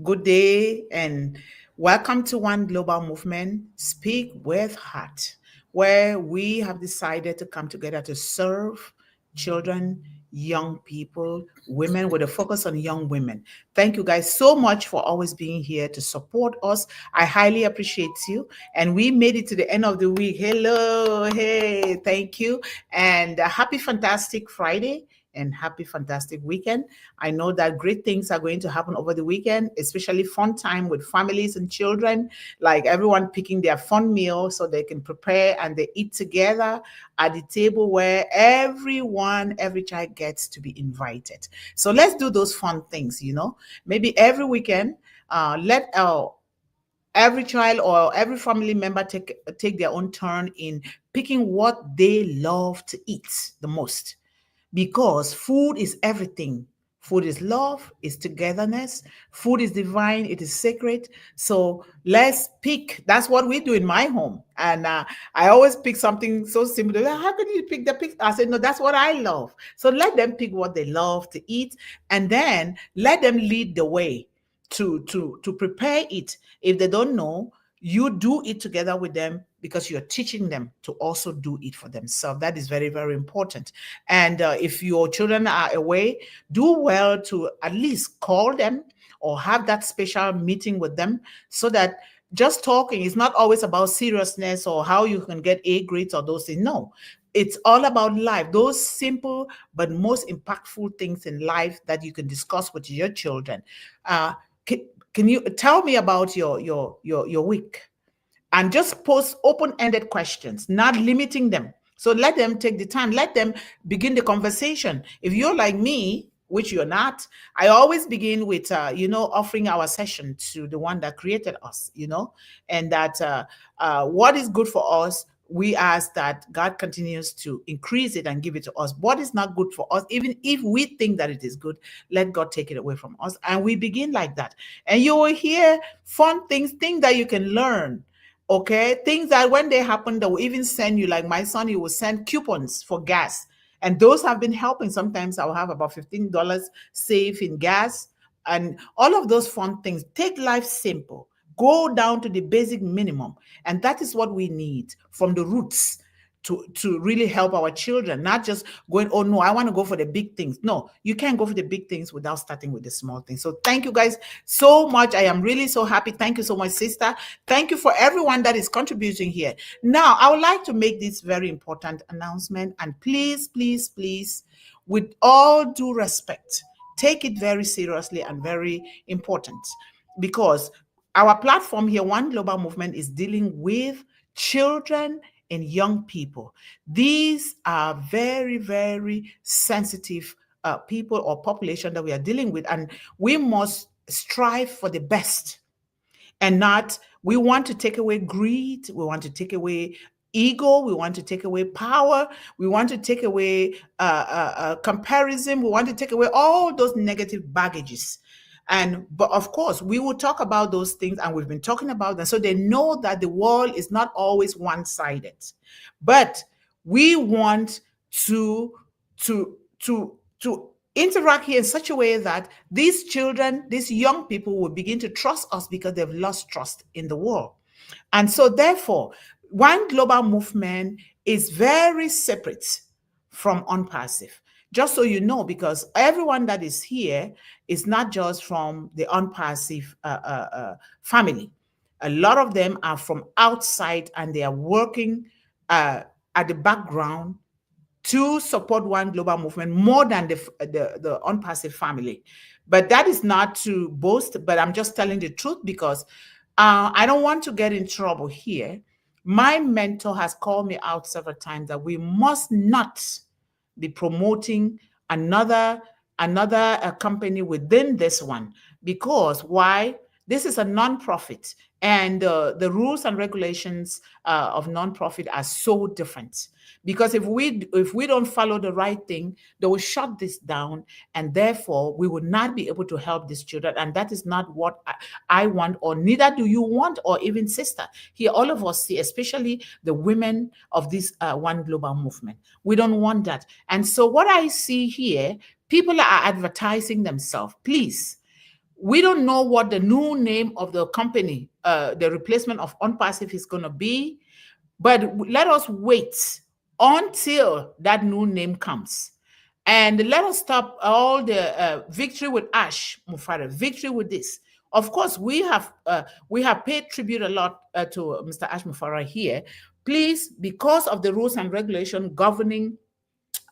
Good day and welcome to One Global Movement Speak with Heart, where we have decided to come together to serve children, young people, women with a focus on young women. Thank you guys so much for always being here to support us. I highly appreciate you. And we made it to the end of the week. Hello, hey, thank you. And happy fantastic Friday and happy fantastic weekend. I know that great things are going to happen over the weekend, especially fun time with families and children, like everyone picking their fun meal so they can prepare and they eat together at the table where every child gets to be invited. So let's do those fun things. Maybe every weekend, let every child or every family member take their own turn in picking what they love to eat the most, because food is everything. Food is love, is togetherness. Food is divine, it is sacred. So let's pick. That's what we do in my home. And I always pick something so simple. How can you pick the pick? I said, no, that's what I love. So let them pick what they love to eat, and then let them lead the way to prepare it. If they don't know, you do it together with them because you're teaching them to also do it for themselves. That is very, very important. And if your children are away, do well to at least call them or have that special meeting with them, so that just talking is not always about seriousness or how you can get A grades or those things. No, it's all about life, those simple but most impactful things in life that you can discuss with your children. uh, can, can you tell me about your week? And just post open-ended questions, not limiting them. So let them take the time, let them begin the conversation. If you're like me, which you're not, I always begin with offering our session to the one that created us, and that what is good for us, we ask that God continues to increase it and give it to us. What is not good for us, even if we think that it is good, let God take it away from us. And we begin like that. And you will hear fun things that you can learn. Okay, things that when they happen, they will even send you, like my son, he will send coupons for gas. And those have been helping. Sometimes I'll have about $15 save in gas. And all of those fun things. Take life simple. Go down to the basic minimum. And that is what we need from the roots to really help our children, not just going, oh no, I want to go for the big things. No, you can't go for the big things without starting with the small things. So thank you guys so much. I am really so happy. Thank you so much, sister. Thank you for everyone that is contributing here. Now, I would like to make this very important announcement, and please, please, please, with all due respect, take it very seriously and very important, because our platform here, One Global Movement, is dealing with children and young people. These are very, very sensitive people or population that we are dealing with, and we must strive for the best. And not, we want to take away greed, we want to take away ego, we want to take away power, we want to take away comparison, we want to take away all those negative baggages. But of course, we will talk about those things, and we've been talking about them, so they know that the world is not always one-sided. But we want to to to to interact here in such a way that these children, these young people, will begin to trust us because they've lost trust in the world. And so therefore, One Global Movement is very separate from Unpassive. Just so you know, because everyone that is here is not just from the Unpassive family. A lot of them are from outside, and they are working at the background to support One Global Movement more than the Unpassive family. But that is not to boast, but I'm just telling the truth, because I don't want to get in trouble here. My mentor has called me out several times that we must not be promoting another company within this one. Because why? This is a nonprofit, and the rules and regulations of nonprofit are so different. Because if we don't follow the right thing, they will shut this down, and therefore we will not be able to help these children. And that is not what I want, or neither do you want, or even sister. Here, all of us see, especially the women of this One Global Movement. We don't want that. And so what I see here, people are advertising themselves. Please, We don't know what the new name of the company, the replacement of OnPassive is going to be, but let us wait until that new name comes. And let us stop all the victory with Ash Mufara, victory with this. Of course, we have paid tribute a lot to Mr. Ash Mufara here. Please, because of the rules and regulation governing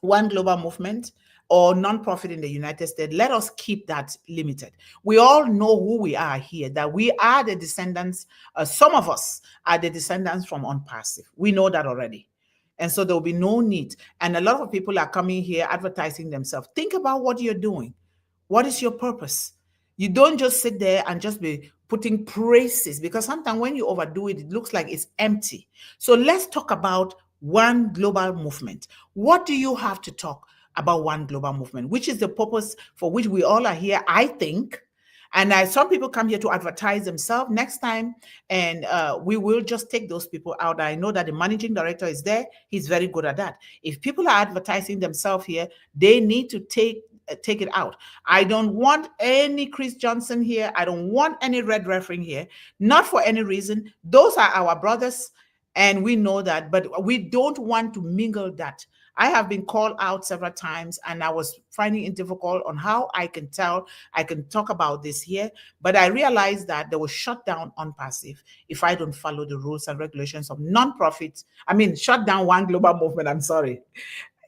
one global movement or nonprofit in the United States, let us keep that limited. We all know who we are here, that we are the descendants, some of us are the descendants from OnPassive. We know that already. And so there will be no need. And a lot of people are coming here advertising themselves. Think about what you're doing. What is your purpose? You don't just sit there and just be putting praises, because sometimes when you overdo it, it looks like it's empty. So let's talk about one global movement. What do you have to talk about one global movement? Which is the purpose for which we all are here, I think. And some people come here to advertise themselves next time, and we will just take those people out. I know that the managing director is there. He's very good at that. If people are advertising themselves here, they need to take it out. I don't want any Chris Johnson here. I don't want any red referee here, not for any reason. Those are our brothers, and we know that, but we don't want to mingle that. I have been called out several times, and I was finding it difficult on how I can talk about this here. But I realized that they will shut down OnPassive if I don't follow the rules and regulations of nonprofits. I mean, shut down one global movement. I'm sorry.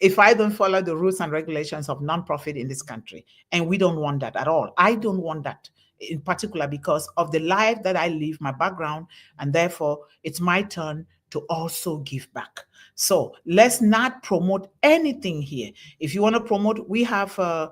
If I don't follow the rules and regulations of nonprofit in this country. And we don't want that at all. I don't want that in particular because of the life that I live, my background, and therefore it's my turn to also give back. So let's not promote anything here. If you want to promote, we have the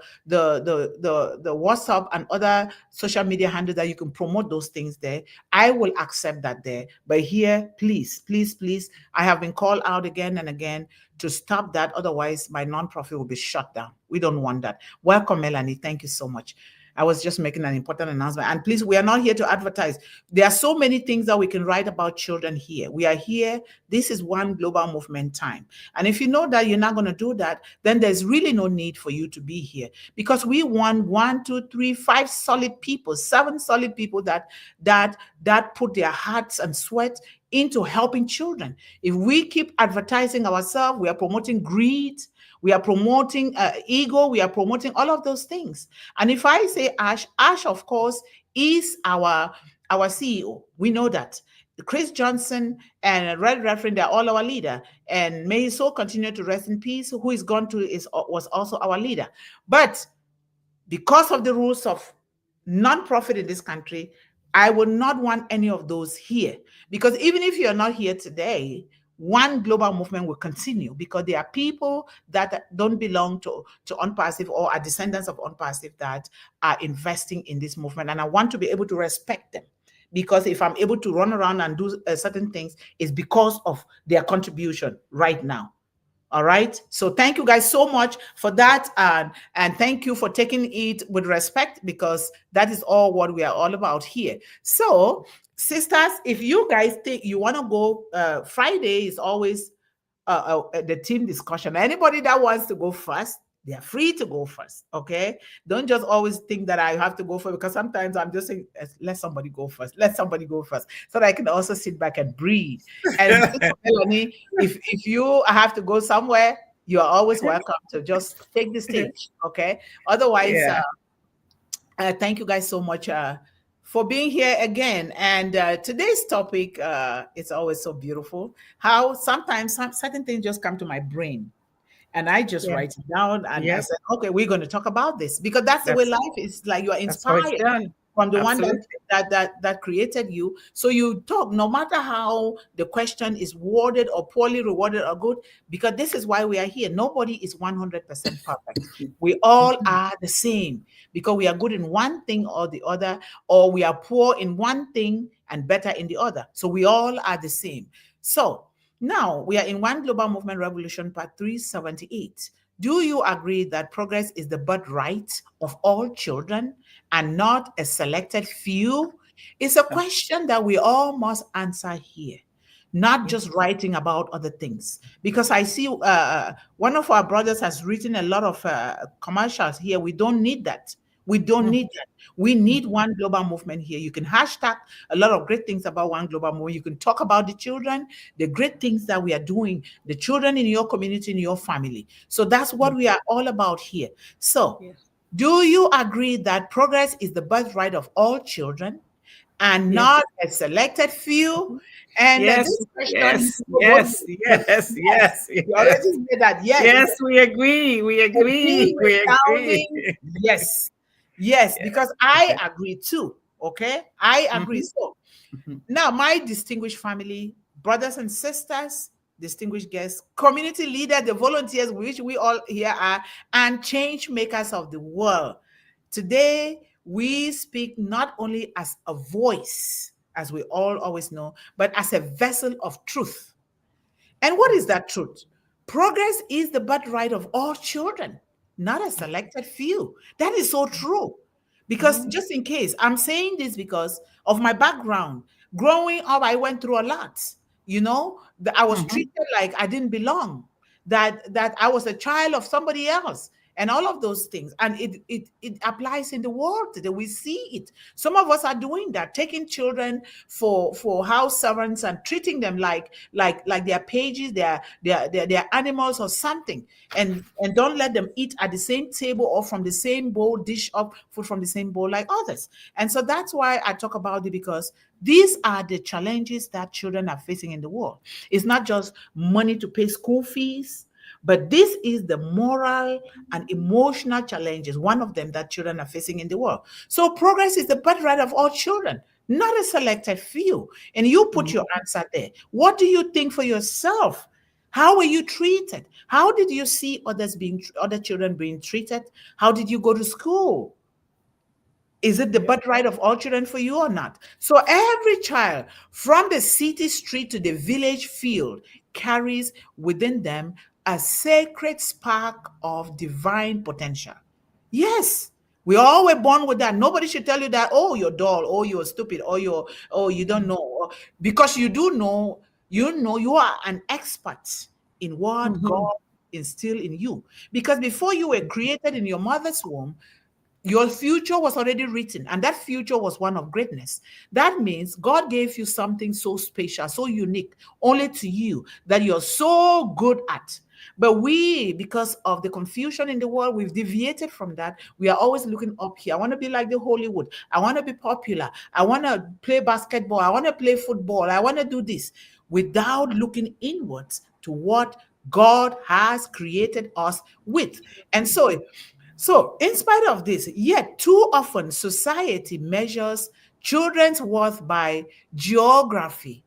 WhatsApp and other social media handles that you can promote those things there. I will accept that there. But here, please, please, please, I have been called out again and again to stop that. Otherwise, my nonprofit will be shut down. We don't want that. Welcome, Melanie. Thank you so much. I was just making an important announcement. And please, we are not here to advertise. There are so many things that we can write about children here. We are here. This is one global movement time. And if you know that you're not going to do that, then there's really no need for you to be here, because we want 1, 2, 3, 5 solid people, 7 solid people that put their hearts and sweat into helping children. If we keep advertising ourselves, we are promoting greed, we are promoting ego, we are promoting all of those things. And if I say Ash, of course, is our CEO. We know that. Chris Johnson and Red Reverend, they're all our leader. And may his soul continue to rest in peace. Who is gone to was also our leader. But because of the rules of nonprofit in this country, I would not want any of those here. Because even if you're not here today, one global movement will continue, because there are people that don't belong to OnPassive or are descendants of OnPassive that are investing in this movement. And I want to be able to respect them, because if I'm able to run around and do certain things, it's because of their contribution right now. All right. So thank you guys so much for that. And thank you for taking it with respect, because that is all what we are all about here. So sisters, if you guys think you want to go, Friday is always the team discussion. Anybody that wants to go first, they are free to go first. Okay. Don't just always think that I have to go first, because sometimes I'm just saying, let somebody go first. Let somebody go first, so that I can also sit back and breathe. And Melanie, if you have to go somewhere, you are always welcome to just take the stage. Okay. Otherwise, thank you guys so much for being here again. And today's topic is always so beautiful. How sometimes certain things just come to my brain, and I just write it down, and I said, okay, we're going to talk about this, because that's the way life is. Like, you are inspired from the one that created you. So you talk, no matter how the question is worded or poorly rewarded or good, because this is why we are here. Nobody is 100% perfect. We all are the same, because we are good in one thing or the other, or we are poor in one thing and better in the other. So we all are the same. So now we are in One Global Movement Revolution, part 378. Do you agree that progress is the birthright of all children and not a selected few? It's a question that we all must answer here, not just writing about other things. Because I see one of our brothers has written a lot of commercials here. We don't need that. We don't Mm. need that. We need one global movement here. You can hashtag a lot of great things about one global movement. You can talk about the children, the great things that we are doing, the children in your community, in your family. So that's what we are all about here. So, Yes. do you agree that progress is the birthright of all children and Yes. not a selected few? And Yes. this question, you Yes. people both Yes. yes, Yes. yes. Yes. You Yes. already say that. Yes, it's Yes. We agree. We a big agree. We agree. resounding yes. Yes, Yeah. because I agree too. Okay, I agree. Mhm. So Mhm. now, my distinguished family, brothers and sisters, distinguished guests, community leaders, the volunteers, which we all here are, and change makers of the world. Today, we speak not only as a voice, as we all always know, but as a vessel of truth. And what is that truth? Progress is the birthright of all children, not a selected few. That is so true. Because Mhm. just in case, I'm saying this because of my background. Growing up, I went through a lot. I was Mhm. treated like I didn't belong, that I was a child of somebody else, and all of those things. And it applies in the world today. We see it. Some of us are doing that, taking children for house servants and treating them like their pages, their animals or something, and don't let them eat at the same table or from the same bowl, dish up food from the same bowl like others. And so that's why I talk about it, because these are the challenges that children are facing in the world. It's not just money to pay school fees, but this is the moral and emotional challenges, one of them that children are facing in the world. So progress is the birthright of all children, not a selected few. And you put your Mhm. answer there. What do you think for yourself? How were you treated? How did you see other children being treated? How did you go to school? Is it the Yeah. birthright of all children for you or not? So every child, from the city street to the village field, carries within them a sacred spark of divine potential. Yes, we all were born with that. Nobody should tell you that, oh, you're dull, oh, you're stupid, oh, you don't know. Because you do know, you are an expert in what Mhm. God instilled in you. Because before you were created in your mother's womb, your future was already written, and that future was one of greatness. That means God gave you something so special, so unique, only to you, that you're so good at. But we, because of the confusion in the world, we've deviated from that. We are always looking up here. I want to be like the Hollywood. I want to be popular. I want to play basketball. I want to play football. I want to do this, without looking inwards to what God has created us with. And so, in spite of this, yet too often society measures children's worth by geography,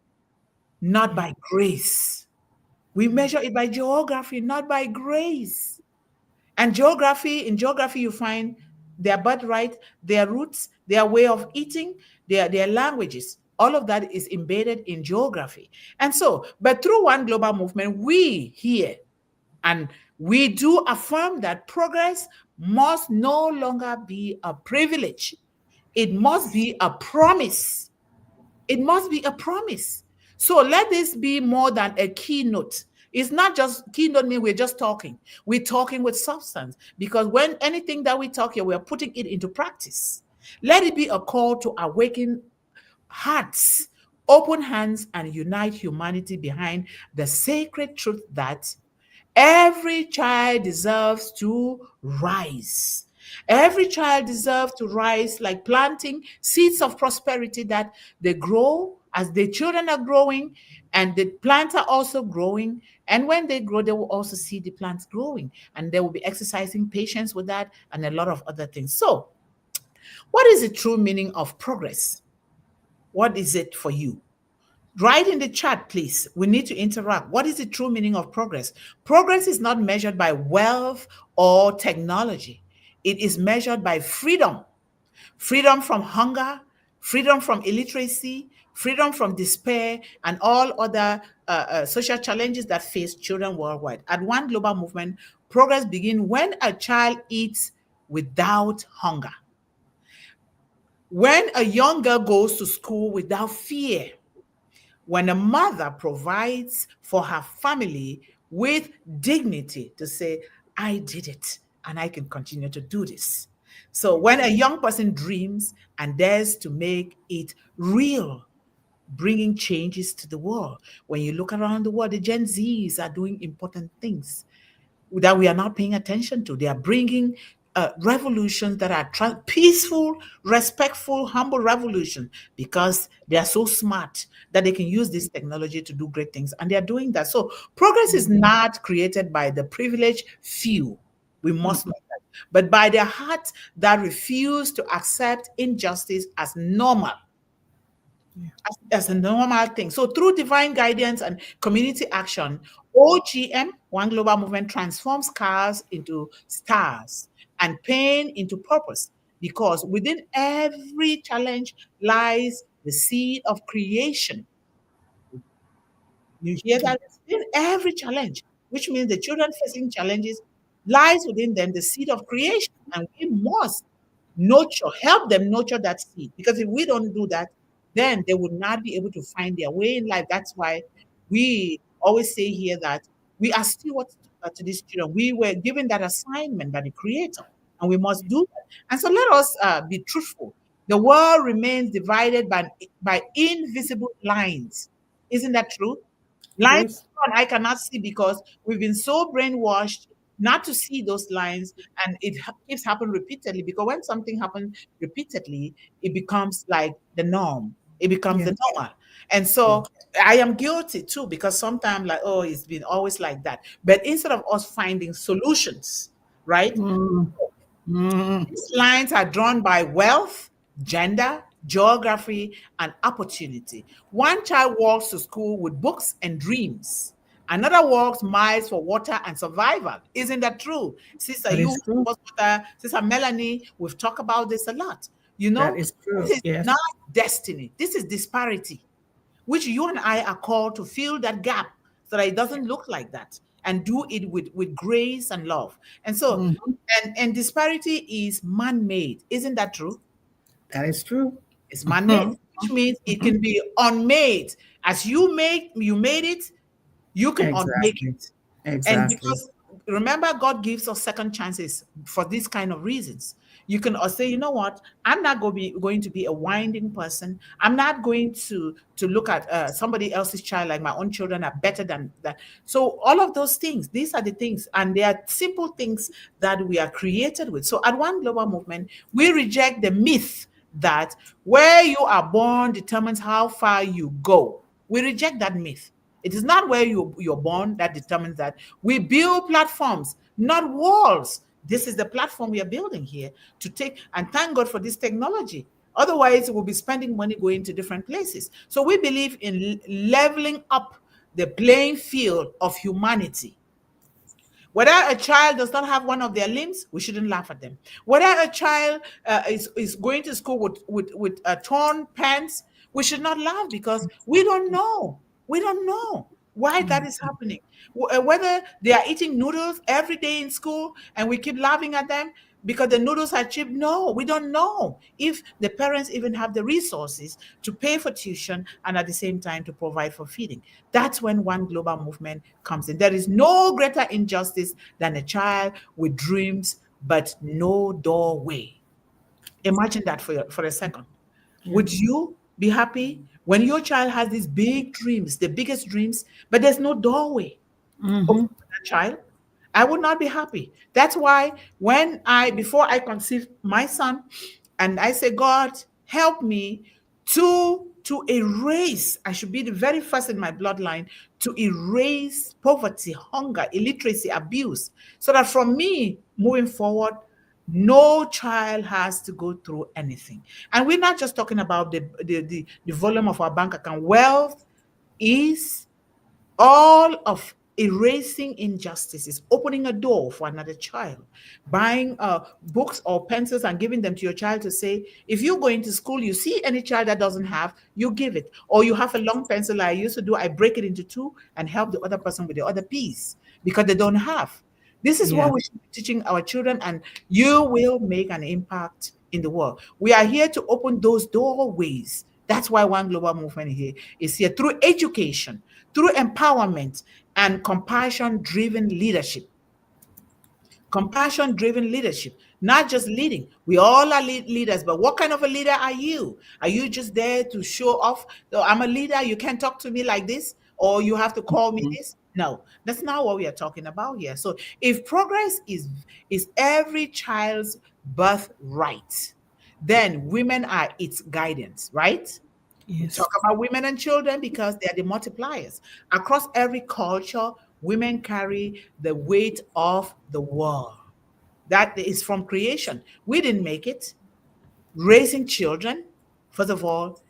not by grace. We measure it by geography, not by grace. And in geography, you find their birthright, their roots, their way of eating, their languages. All of that is embedded in geography. And so, but through one global movement, we here and we do affirm that progress must no longer be a privilege. It must be a promise. It must be a promise. So let this be more than a keynote. It's not just keynote mean we're just talking. We're talking with substance, because when anything that we talk here, we're putting it into practice. Let it be a call to awaken hearts, open hands, and unite humanity behind the sacred truth that every child deserves to rise. Every child deserves to rise, like planting seeds of prosperity that they grow as the children are growing, and the plants are also growing. And when they grow, they will also see the plants growing, and they will be exercising patience with that and a lot of other things. So, what is the true meaning of progress? What is it for you? Write in the chat, please. We need to interact. What is the true meaning of progress? Progress is not measured by wealth or technology, it is measured by freedom: freedom from hunger, freedom from illiteracy, freedom from despair, and all other social challenges that face children worldwide. At One Global Movement, progress begins when a child eats without hunger, when a young girl goes to school without fear, when a mother provides for her family with dignity to say, I did it and I can continue to do this. So when a young person dreams and dares to make it real, bringing changes to the world. When you look around the world, the Gen Zs are doing important things that we are not paying attention to. They are bringing revolutions that are peaceful, respectful, humble revolution because they are so smart that they can use this technology to do great things. And they are doing that. So progress is not created by the privileged few. We must know that. But by their hearts that refuse to accept injustice as normal, as a normal thing. So through divine guidance and community action, OGM, One Global Movement, transforms scars into stars and pain into purpose. Because within every challenge lies the seed of creation. You hear that? In every challenge, which means the children facing challenges lies within them the seed of creation. And we must help them nurture that seed. Because if we don't do that, then they will not be able to find their way in life. That's why we always say here that we are stewards to these children. We were given that assignment by the Creator, and we must do that. And so let us be truthful. The world remains divided by invisible lines. Isn't that true? Lines Yes. I cannot see because we've been so brainwashed not to see those lines, and it keeps happening repeatedly. Because when something happens repeatedly, it becomes like the norm. It becomes Yes. the normal. And so I am guilty too, because sometimes like, oh, it's been always like that. But instead of us finding solutions, right? Mm. Mm. These lines are drawn by wealth, gender, geography, and opportunity. One child walks to school with books and dreams. Another walks miles for water and survival. Isn't that true? Sister, That you, is true. Sister Melanie, we've talked about this a lot. You That know, is true. this is Yes. not destiny. This is disparity, which you and I are called to fill that gap so that it doesn't look like that and do it with grace and love. And so, Mhm. and disparity is man-made. Isn't that true? That is true. It's man-made, Mhm. which means it Mhm. can be unmade. As you made it, you can unmake Exactly. it. And Exactly. because remember, God gives us second chances for these kind of reasons. You can say, you know what, I'm not going to be a winding person. I'm not going to look at somebody else's child like my own children are better than that. So all of those things, these are the things, and they are simple things that we are created with. So at One Global Movement, we reject the myth that where you are born determines how far you go. We reject that myth. It is not where you're born that determines that. We build platforms, not walls. This is the platform we are building here to take, and thank God for this technology. Otherwise, we'll be spending money going to different places. So we believe in leveling up the playing field of humanity. Whether a child does not have one of their limbs, we shouldn't laugh at them. Whether a child is going to school with torn pants, we should not laugh because we don't know. We don't know why that is happening. Whether they are eating noodles every day in school and we keep laughing at them because the noodles are cheap. No, we don't know if the parents even have the resources to pay for tuition and at the same time to provide for feeding. That's when One Global Movement comes in. There is no greater injustice than a child with dreams but no doorway. Imagine that for a second. Would Yes. you be happy when your child has these big dreams, the biggest dreams, but there's no doorway open Mm-hmm. for that child? I would not be happy. That's why before I conceived my son, and I say, God, help me to erase, I should be the very first in my bloodline to erase poverty, hunger, illiteracy, abuse, so that from me moving forward, no child has to go through anything. And we're not just talking about the volume of our bank account. Wealth is all of erasing injustices, opening a door for another child, buying books or pencils and giving them to your child to say, if you go into school, you see any child that doesn't have, you give it. Or you have a long pencil like I used to do, I break it into two and help the other person with the other piece because they don't have. This is Yeah. what we should be teaching our children, and you will make an impact in the world. We are here to open those doorways. That's why One Global Movement is here through education, through empowerment and compassion driven leadership. Compassion driven leadership, not just leading. We all are leaders, but what kind of a leader are you? Are you just there to show off? "Oh, I'm a leader, you can't talk to me like this, or you have to call me Mhm. this." No, that's not what we are talking about here. So if progress is every child's birthright, then women are its guidance, right? We Yes. talk about women and children because they are the multipliers. Across every culture, women carry the weight of the world. That is from creation. We didn't make it. Raising children, first of all,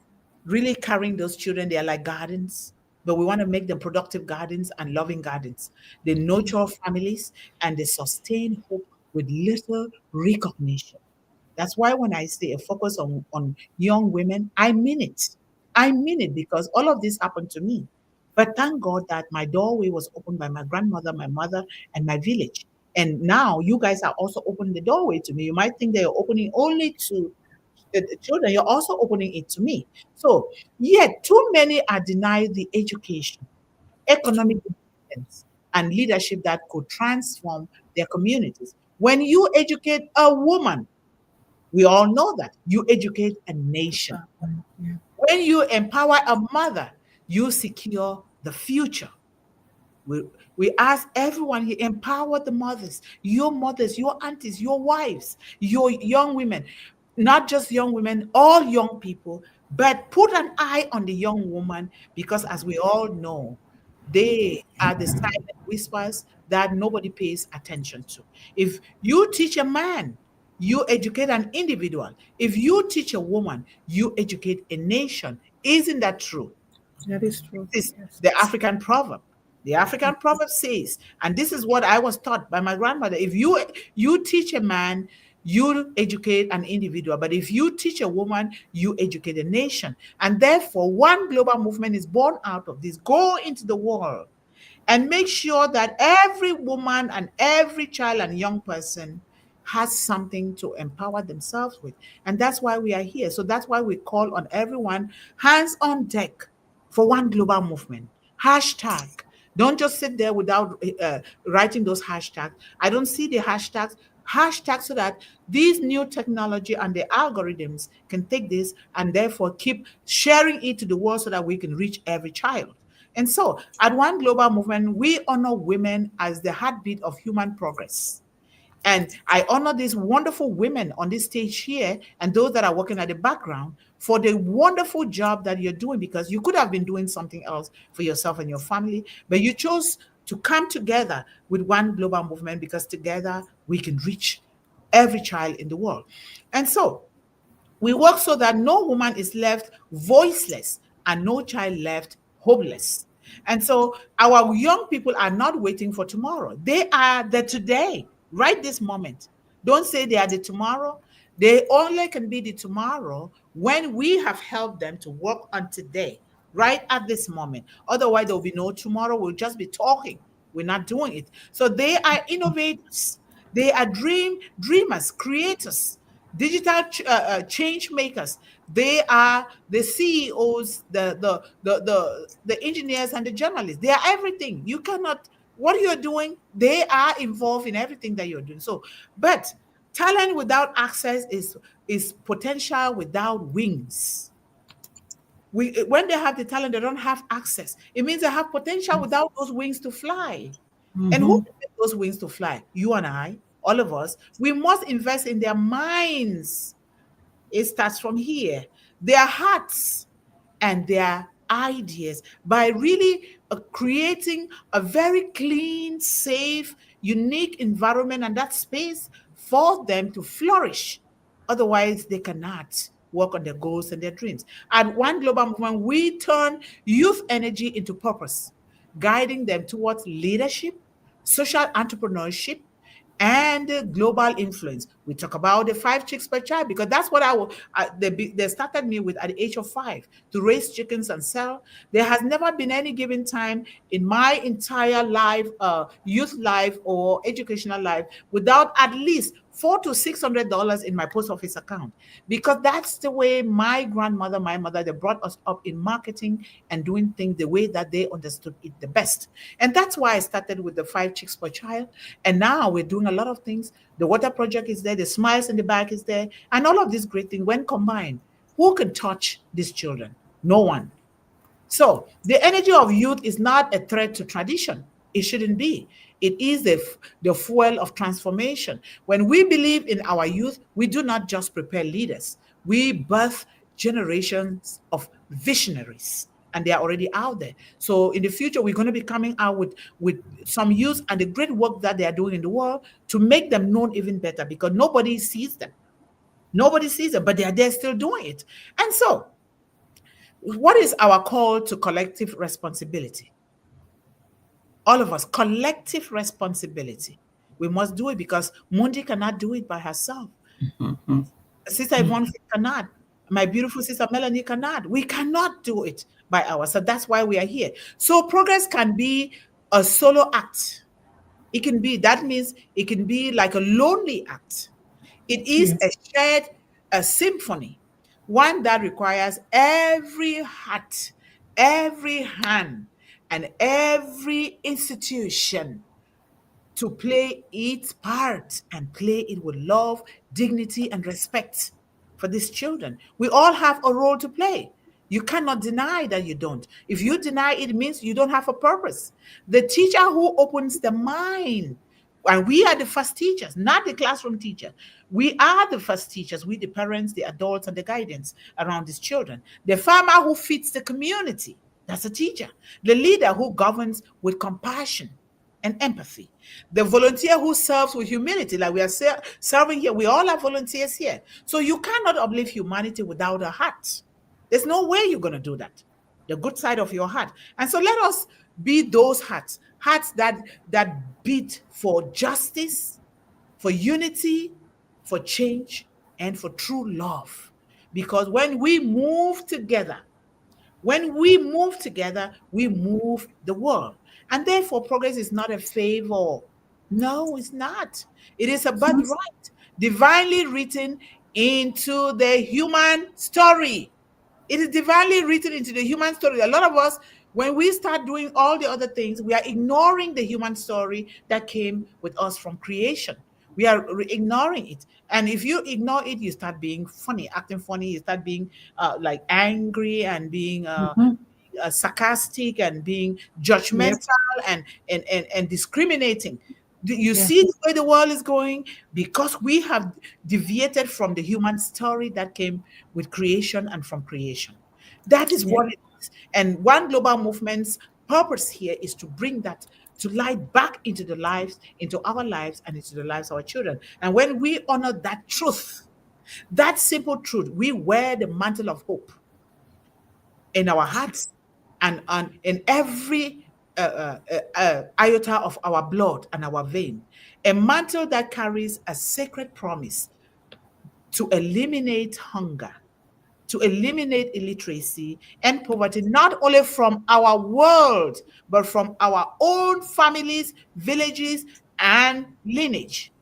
really carrying those children, they are like gardens, but we want to make them productive gardens and loving gardens. They nurture families and they sustain hope with little recognition. That's why when I say a focus on young women, I mean it. I mean it because all of this happened to me. But thank God that my doorway was opened by my grandmother, my mother, and my village. And now you guys are also opening the doorway to me. You might think they are opening only to the children, you're also opening it to me. So, yet too many are denied the education, economic independence, and leadership that could transform their communities. When you educate a woman, we all know that you educate a nation. Yeah. When you empower a mother, you secure the future. We, we ask everyone here, empower the mothers, your aunties, your wives, your young women, not just young women, all young people, but put an eye on the young woman because, as we all know, they are the silent whispers that nobody pays attention to. If you teach a man, you educate an individual. If you teach a woman, you educate a nation. Isn't that true? That is true. Is Yes. the African proverb. The African proverb says, and this is what I was taught by my grandmother: if you teach a man, you educate an individual, but if you teach a woman, you educate a nation. And therefore, one global movement is born out of this. Go into the world and make sure that every woman and every child and young person has something to empower themselves with. And that's why we are here. So that's why we call on everyone, hands on deck for one global movement. Hashtag. Don't just sit there without writing those hashtags. I don't see the hashtags. Hashtag so that these new technology and the algorithms can take this and therefore keep sharing it to the world so that we can reach every child. And so, at One Global Movement, we honor women as the heartbeat of human progress. And I honor these wonderful women on this stage here and those that are working at the background for the wonderful job that you're doing, because you could have been doing something else for yourself and your family, but you chose to come together with One Global Movement because together we can reach every child in the world. And so, we work so that no woman is left voiceless and no child left hopeless. And so our young people are not waiting for tomorrow. They are the today, right this moment. Don't say they are the tomorrow. They only can be the tomorrow when we have helped them to work on today, right at this moment. Otherwise, there will be no tomorrow. We'll just be talking. We're not doing it. So they are innovators. They are dreamers, creators, digital change makers. They are the CEOs, the engineers and the journalists. They are everything. You cannot, what you're doing, they are involved in everything that you're doing. So, but talent without access is potential without wings. When they have the talent, they don't have access. It means they have potential without those wings to fly. And who Mm-hmm. can get those wings to fly? You and I, all of us. We must invest in their minds. It starts from here. Their hearts and their ideas by really creating a very clean, safe, unique environment and that space for them to flourish. Otherwise, they cannot work on their goals and their dreams. At One Global Movement, we turn youth energy into purpose, guiding them towards leadership, social entrepreneurship, and global influence. We talk about the 5 chicks per child because that's what they started me with at the age of 5 to raise chickens and sell. There has never been any given time in my entire life, youth life or educational life, without at least $400 to $600 in my post office account, because that's the way my grandmother, my mother, they brought us up in marketing and doing things the way that they understood it the best. And that's why I started with the 5 chicks per child. And now we're doing a lot of things. The water project is there, the smiles in the back is there, and all of these great things when combined. Who can touch these children? No one. So the energy of youth is not a threat to tradition. It shouldn't be. It is the fuel of transformation. When we believe in our youth, we do not just prepare leaders, we birth generations of visionaries. And they are already out there. So in the future, we're going to be coming out with some youth and the great work that they are doing in the world to make them known even better, because nobody sees them. Nobody sees them, but they are there still doing it. And so, what is our call to collective responsibility? All of us, collective responsibility. We must do it, because Mundih cannot do it by herself. Mhm. Sister Yvonne Finn cannot. My beautiful sister Melanie cannot. We cannot do it by ourselves. That's why we are here. So progress can be a solo act. It can be, that means it can be like a lonely act. It is Yes. a shared a symphony, one that requires every heart, every hand, and every institution to play its part, and play it with love, dignity, and respect for these children. We all have a role to play. You cannot deny that you don't. If you deny it, it means you don't have a purpose. The teacher who opens the mind, and we are the first teachers, not the classroom teacher. We are the first teachers, we the parents, the adults, and the guidance around these children. The farmer who feeds the community, that's a teacher. The leader who governs with compassion and empathy. The volunteer who serves with humility, like we are serving here. We all are volunteers here. So you cannot uplift humanity without a heart. There's no way you're going to do that. The good side of your heart. And so let us be those hearts, hearts that beat for justice, for unity, for change, and for true love. Because when we move together, we move the world. And therefore, progress is not a favor. No, it's not. It is a birthright, divinely written into the human story. It is divinely written into the human story. A lot of us, when we start doing all the other things, we are ignoring the human story that came with us from creation. We are ignoring it. And if you ignore it, you start being funny, acting funny. You start being like angry, and being Mhm. sarcastic, and being Yep. judgmental, and discriminating. Do you Yeah. see the way the world is going? Because we have deviated from the human story that came with creation and from creation. That is Yeah. what it is. And One Global Movement's purpose here is to bring that to light back into the lives, into our lives, and into the lives of our children. And when we honor that truth, that simple truth, we wear the mantle of hope in our hearts, and in every iota of our blood and our vein, a mantle that carries a sacred promise to eliminate hunger, to eliminate illiteracy and poverty, not only from our world, but from our own families, villages, and lineage.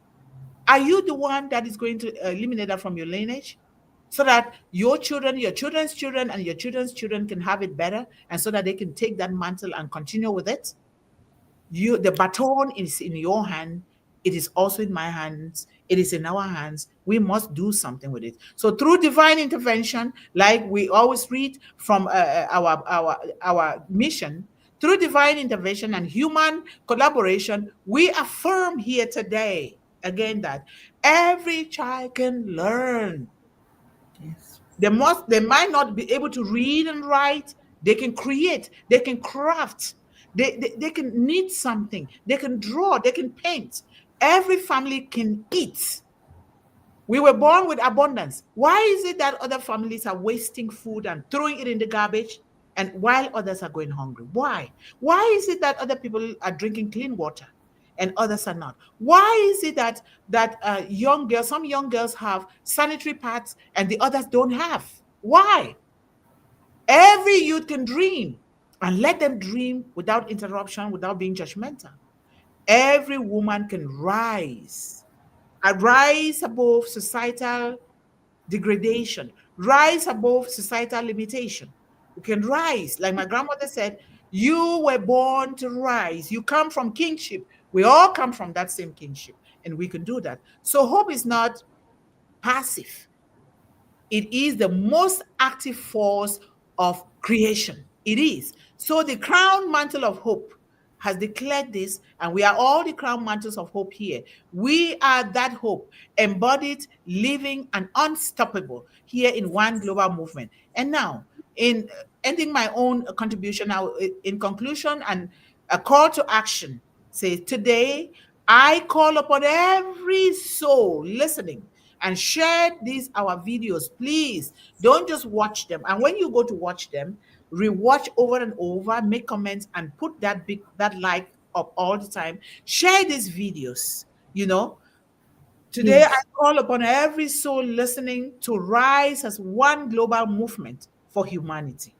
Are you the one that is going to eliminate that from your lineage? So that your children, your children's children, and your children's children can have it better, and so that they can take that mantle and continue with it? The baton is in your hand. It is also in my hands. It is in our hands. We must do something with it. So through divine intervention, like we always read from our mission, through divine intervention and human collaboration, we affirm here today again that every child can learn. Yes. They might not be able to read and write. They can create, they can craft, they can knit something, they can draw, they can paint. Every family can eat. We were born with abundance. Why is it that other families are wasting food and throwing it in the garbage, and while others are going hungry? Why? Why is it that other people are drinking clean water and others are not? Why is it that young girls, some young girls have sanitary pads and the others don't have? Why? Every youth can dream, and let them dream without interruption, without being judgmental. Every woman can rise rise above societal degradation, rise above societal limitation. You can rise. Like my grandmother said, you were born to rise. You come from kingship. We all come from that same kingship, and we can do that. So hope is not passive. It is the most active force of creation. It is. So the crown mantle of hope has declared this, and we are all the crown mantles of hope here. We are that hope, embodied, living, and unstoppable here in one global movement. And now, in ending my own contribution, now in conclusion and a call to action, says today I call upon every soul listening and share these our videos. Please don't just watch them. And when you go to watch them, rewatch over and over, make comments, and put that like up all the time. Share these videos. You know, today I Yes. call upon every soul listening to rise as one global movement for humanity,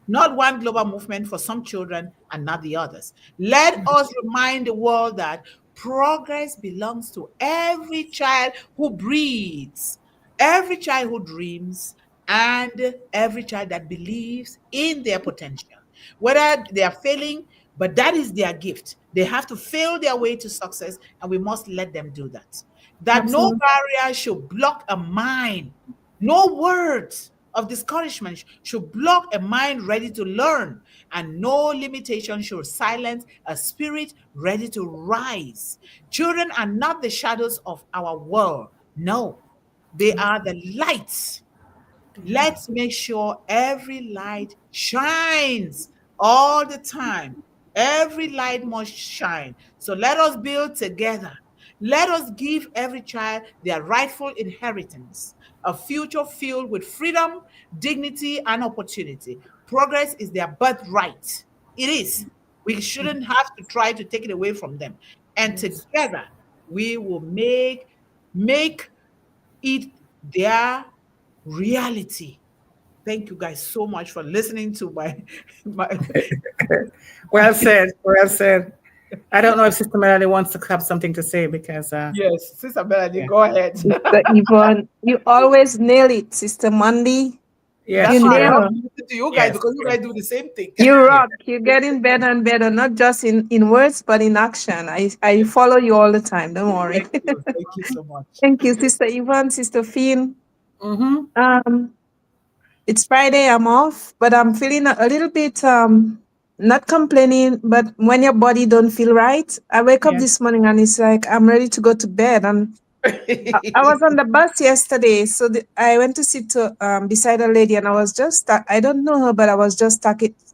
not one global movement for some children and not the others. Let us remind the world that progress belongs to every child who breathes, every child who dreams, and every child that believes in their potential. Whether they are failing, but that is their gift. They have to fail their way to success, and we must let them do that. That no Absolutely. barrier should block a mind, no words of discouragement should block a mind ready to learn, and no limitation should silence a spirit ready to rise. Children are not the shadows of our world. No, they are the lights. Let's make sure every light shines all the time. Every light must shine. So let us build together. Let us give every child their rightful inheritance, a future filled with freedom, dignity, and opportunity. Progress is their birthright. It is. We shouldn't have to try to take it away from them. And Yes. together we will make it their reality. Thank you guys so much for listening to my Well said. Well said. I don't know if Sister Melanie wants to have something to say because, yes, Sister Melanie, yeah, go ahead. Sister Yvonne, you always nail it, Sister Mundih. yes, You That's she why I does. nail. love listening to you guys Yes, because you yes, guys do the same thing. You yes. rock. You're getting better and better, not just in words, but in action. I follow you all the time. Don't worry. Thank you. Thank you so much. Thank you, Sister Yvonne, Sister Finn. Mm-hmm. Um, it's Friday. I'm off, but I'm feeling a little bit not complaining. But when your body don't feel right, I wake up Yeah. this morning and it's like I'm ready to go to bed. And I was on the bus yesterday, so I went to sit beside a lady, and I was just I don't know her, but I was just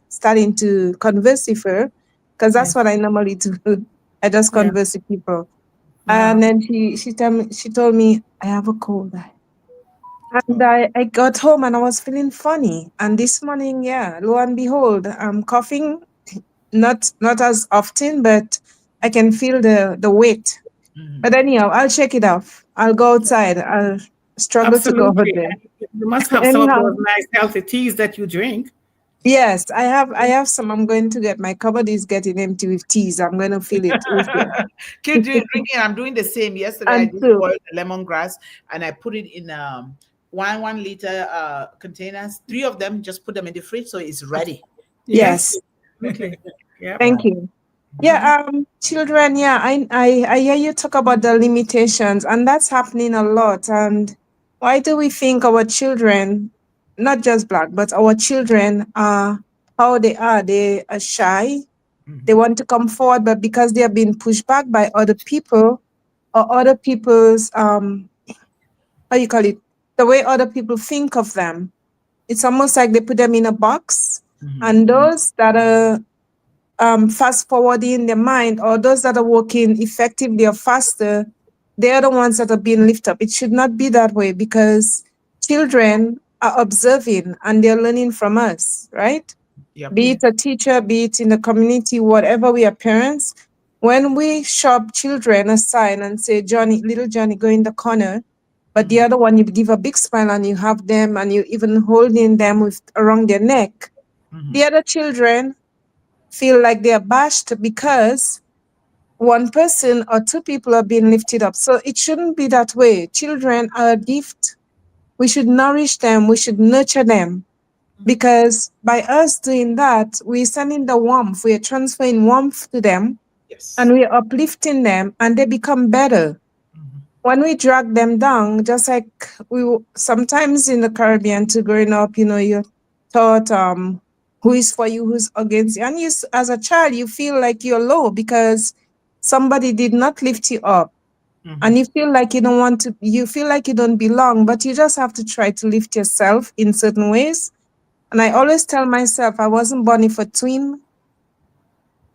starting to converse with her, because Yeah. that's what I normally do. I just Yeah. converse with people, Yeah. and then she told me I have a cold, and Oh, I got home and I was feeling funny, and this morning, yeah, lo and behold, I'm coughing, not as often, but I can feel the weight. mhm. But anyhow, I'll check it off. I'll go outside. I'll struggle to go out Absolutely. there. And you must have some of Anyhow, those nice healthy teas that you drink. yes, I have some. I'm going to get my cupboard is getting empty with teas. I'm going to fill it with it. Keep doing drinking. I'm doing the same. Yesterday I And just soup. boiled the lemongrass and I put it in one liter containers. Three of them, just put them in the fridge so it's ready. Yes, Yes, absolutely. Yep. thank you. Yeah, children, yeah, I hear you talk about the limitations, and that's happening a lot. And why do we think our children, not just black, but our children are how they are? They are shy. They Mhm. want to come forward, but because they are being pushed back by other people or other people's how you call it, the way other people think of them, it's almost like they put them in a box. Mhm. And those that are fast forwarding their mind, or those that are working effectively or faster, they're the ones that are being lifted up. It should not be that way, because children are observing and they're learning from us, right? Yep. Be it a teacher, be it in the community, whatever, we are parents. When we shove children aside and say, Johnny, little Johnny, go in the corner, but the Mhm. other one, you give a big smile and you have them and you even holding them with around their neck, Mhm. the other children feel like they are bashed because one person or two people are being lifted up. So it shouldn't be that way. Children are a gift. We should nourish them. We should nurture them. Because by us doing that, we're sending the warmth, we're transferring warmth to them, Yes. and we're uplifting them, and they become better. When we drag them down, just like sometimes in the Caribbean, to growing up, you're taught who is for you, who's against you. And as a child, you feel like you're low because somebody did not lift you up. And you feel like you feel like you don't belong, but you just have to try to lift yourself in certain ways. And I always tell myself I wasn't born for twin.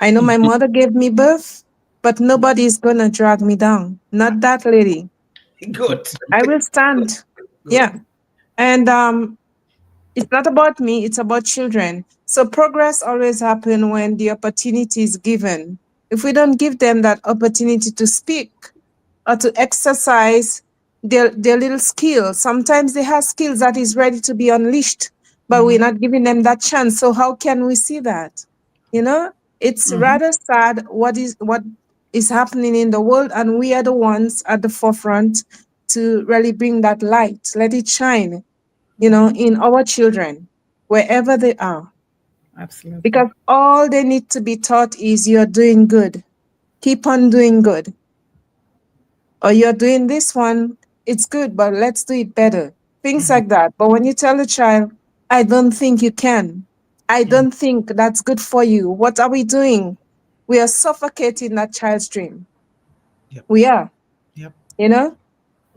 I know my mother gave me birth, but nobody is going to drag me down. Not that lady. Good. I will stand. Good. Yeah. And it's not about me, it's about children. So progress always happens when the opportunity is given. If we don't give them that opportunity to speak or to exercise their little skills, sometimes they have skills that is ready to be unleashed, but we're not giving them that chance. So how can we see that? It's rather sad what is happening in the world, and we are the ones at the forefront to really bring that light, let it shine, in our children, wherever they are. Absolutely. Because all they need to be taught is you're doing good. Keep on doing good. Or you're doing this one, it's good, but let's do it better. Things like that. But when you tell a child, I don't think you can. I don't think that's good for you. What are we doing? We are suffocating that child's dream. Yep. We are. Yep.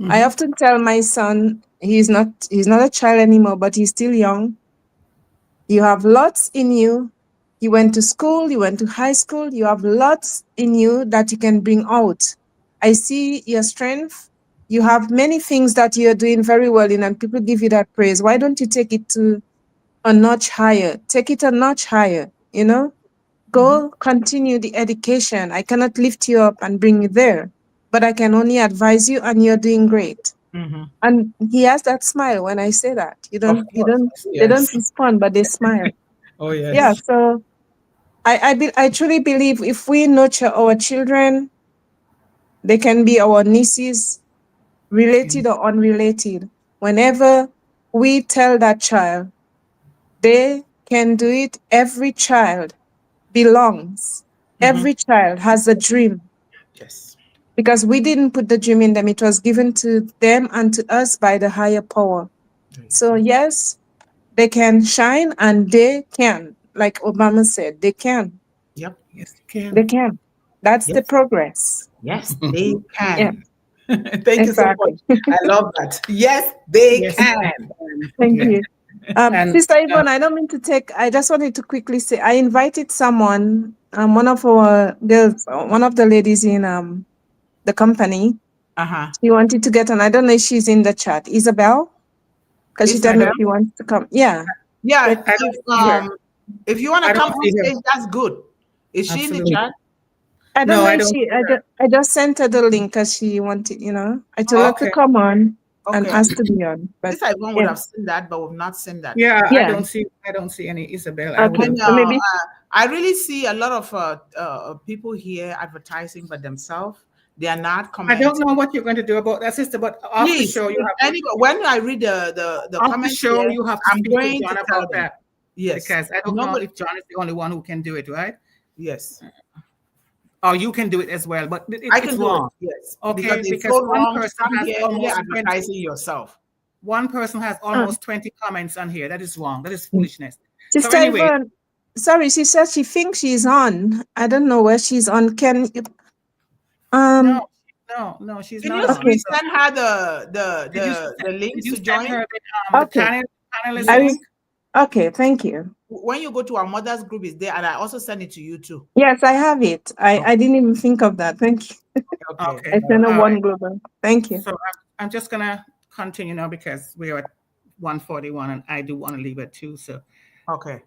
I often tell my son, he's not a child anymore, but he's still young. You have lots in you. You went to school, you went to high school, you have lots in you that you can bring out. I see your strength. You have many things that you're doing very well in, and people give you that praise. Why don't you take it to a notch higher? Take it a notch higher, Go continue the education. I cannot lift you up and bring you there, but I can only advise you, and you're doing great. And he has that smile when I say that. They don't respond, but they smile. Oh, yes. Yeah, so I truly believe if we nurture our children, they can be our nieces, related or unrelated. Whenever we tell that child, they can do it, every child belongs. Every child has a dream. Yes. Because we didn't put the dream in them, it was given to them and to us by the higher power. So yes, they can shine, and they can, like Obama said, they can. Yep. Yes, you can. They can. That's the progress. Yes, they can. Yeah. Thank Exactly. you so much. I love that. Yes, they Yes, can. Thank Yeah. you. And, Sister Yvonne, I don't mean to I just wanted to quickly say, I invited someone, one of our girls, one of the ladies in the company. She wanted to get on. I don't know if she's in the chat. Isabel? Because she told me she wants to come. Yeah. Yeah. I don't see her. If you want I to don't come on see her. stage, that's good. Is she in the Absolutely. chat? I don't No, know I if don't see her. I just sent her the link because she wanted, I told her to Okay. come on and Okay. ask to be on. But This Yvonne would have seen that, but we've not seen that. Yeah, Yeah. I don't see any Isabel. I would Okay. have. So maybe I really see a lot of people here advertising by themselves. They are not I commenting. don't know what you're going to do about that, sister, but after the Please, show, you have to, when I read the after the comments show, here, you have to I'm speak with going John to tell about them. that. Yes. Because I don't know Nobody. if John is the only one who can do it, right? Yes. Or you can do it as well, but I can it's do wrong. it. Yes. Okay, It's because so one wrong to person come has here almost 20, advertising yourself. one person has almost 20 comments on here. That is wrong. That is foolishness. Sister So anyway, Yvonne, sorry, she said she thinks she's on. I don't know where she's on. Can you no, she's Can not you on. Okay. resend her the link Did to you send join? her the Okay. panelist I will, link? okay, thank you. When you go to our mother's group, is there, and I also send it to you too. Yes, I have it. I didn't even think of that. Thank you. Okay. I sent a all one right. global. Thank you. So I'm just gonna continue now because we're at 1:41 and I do want to leave at 2. So Okay.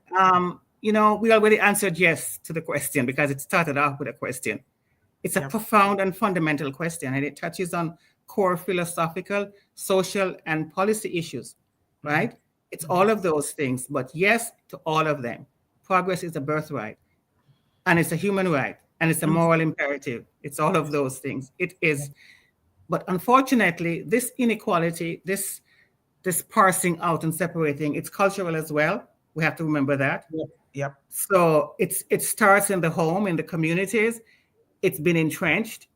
we already answered yes to the question because it started off with a question. It's a profound and fundamental question, and it touches on core philosophical, social, and policy issues, right? It's all of those things, but yes to all of them. Progress is a birthright, and it's a human right. and it's a moral imperative. It's all of those things. It is. But unfortunately, this inequality, this parsing out and separating, it's cultural as well. We have to remember that. Yep. So it starts in the home, in the communities. It's been entrenched.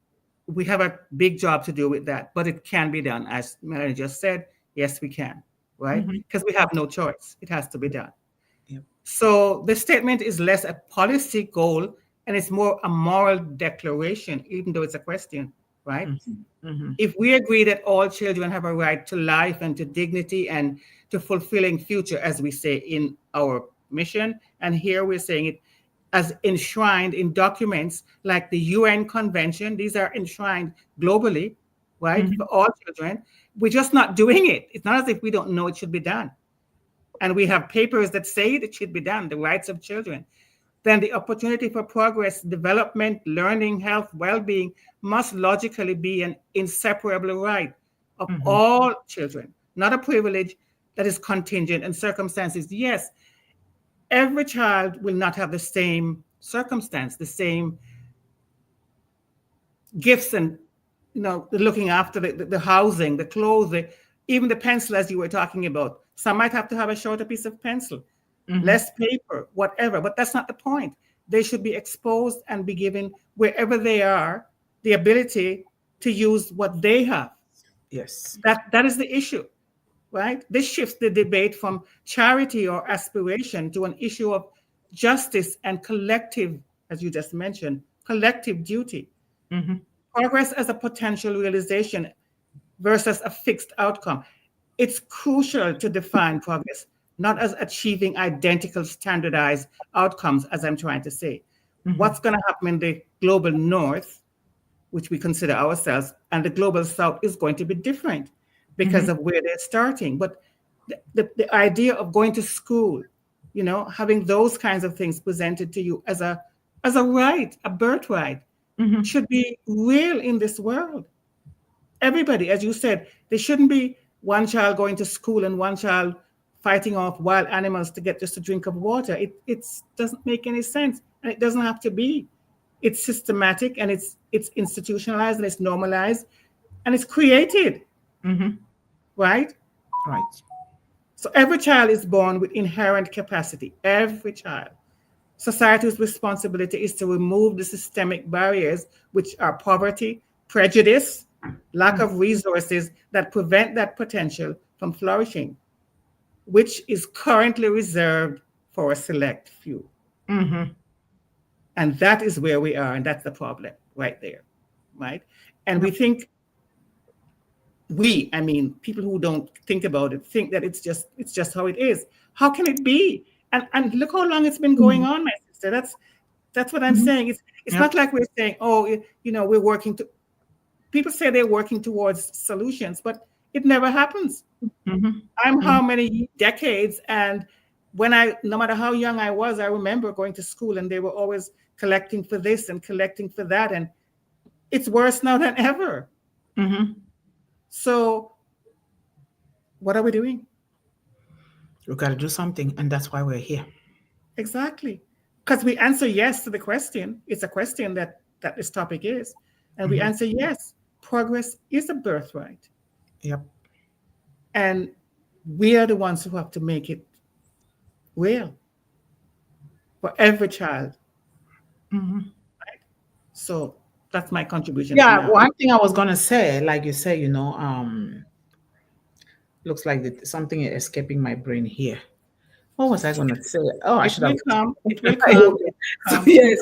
We have a big job to do with that, but it can be done. As Melanie just said, yes, we can, right? Because we have no choice. It has to be done. Yep. So the statement is less a policy goal and it's more a moral declaration, even though it's a question, right? If we agree that all children have a right to life and to dignity and to fulfilling future, as we say in our mission, and here we're saying it as enshrined in documents like the UN Convention, these are enshrined globally, right, for all children. We're just not doing it. It's not as if we don't know it should be done. And we have papers that say it should be done, the rights of children. Then the opportunity for progress, development, learning, health, well-being must logically be an inseparable right of all children, not a privilege that is contingent and circumstances. Yes, every child will not have the same circumstance, the same gifts and, looking after the housing, the clothing, even the pencil, as you were talking about. Some might have to have a shorter piece of pencil, less paper, whatever, but that's not the point. They should be exposed and be given, wherever they are, the ability to use what they have. Yes. That is the issue, right? This shifts the debate from charity or aspiration to an issue of justice and collective, as you just mentioned, collective duty. Progress as a potential realization versus a fixed outcome. It's crucial to define progress, not as achieving identical standardized outcomes, as I'm trying to say. What's going to happen in the global north, which we consider ourselves, and the global south is going to be different because of where they're starting. But the idea of going to school, having those kinds of things presented to you as a right, a birthright, should be real in this world. Everybody, as you said, there shouldn't be one child going to school and one child fighting off wild animals to get just a drink of water. It doesn't make any sense, and it doesn't have to be. It's systematic, and it's institutionalized, and it's normalized, and it's created. Right? Right. So every child is born with inherent capacity. Every child. Society's responsibility is to remove the systemic barriers, which are poverty, prejudice, lack of resources that prevent that potential from flourishing, which is currently reserved for a select few. And that is where we are, and that's the problem right there, right? And we think, people who don't think about it think that it's just how it is. How can it be? And look how long it's been going on, my sister. That's what I'm saying. It's not like we're saying, we're working to. People say they're working towards solutions, but it never happens. I'm how many decades, and no matter how young I was, I remember going to school, and they were always collecting for this and collecting for that, and it's worse now than ever. So what are we doing? We've got to do something, and that's why we're here. Exactly. Because we answer yes to the question. It's a question that this topic is. And we answer yes. Progress is a birthright. Yep. And we are the ones who have to make it real for every child. Right? So that's my contribution. Yeah, one thing I was going to say, like you say, looks like something is escaping my brain here. What was I going to say? Oh, I should have. It will come. So, yes.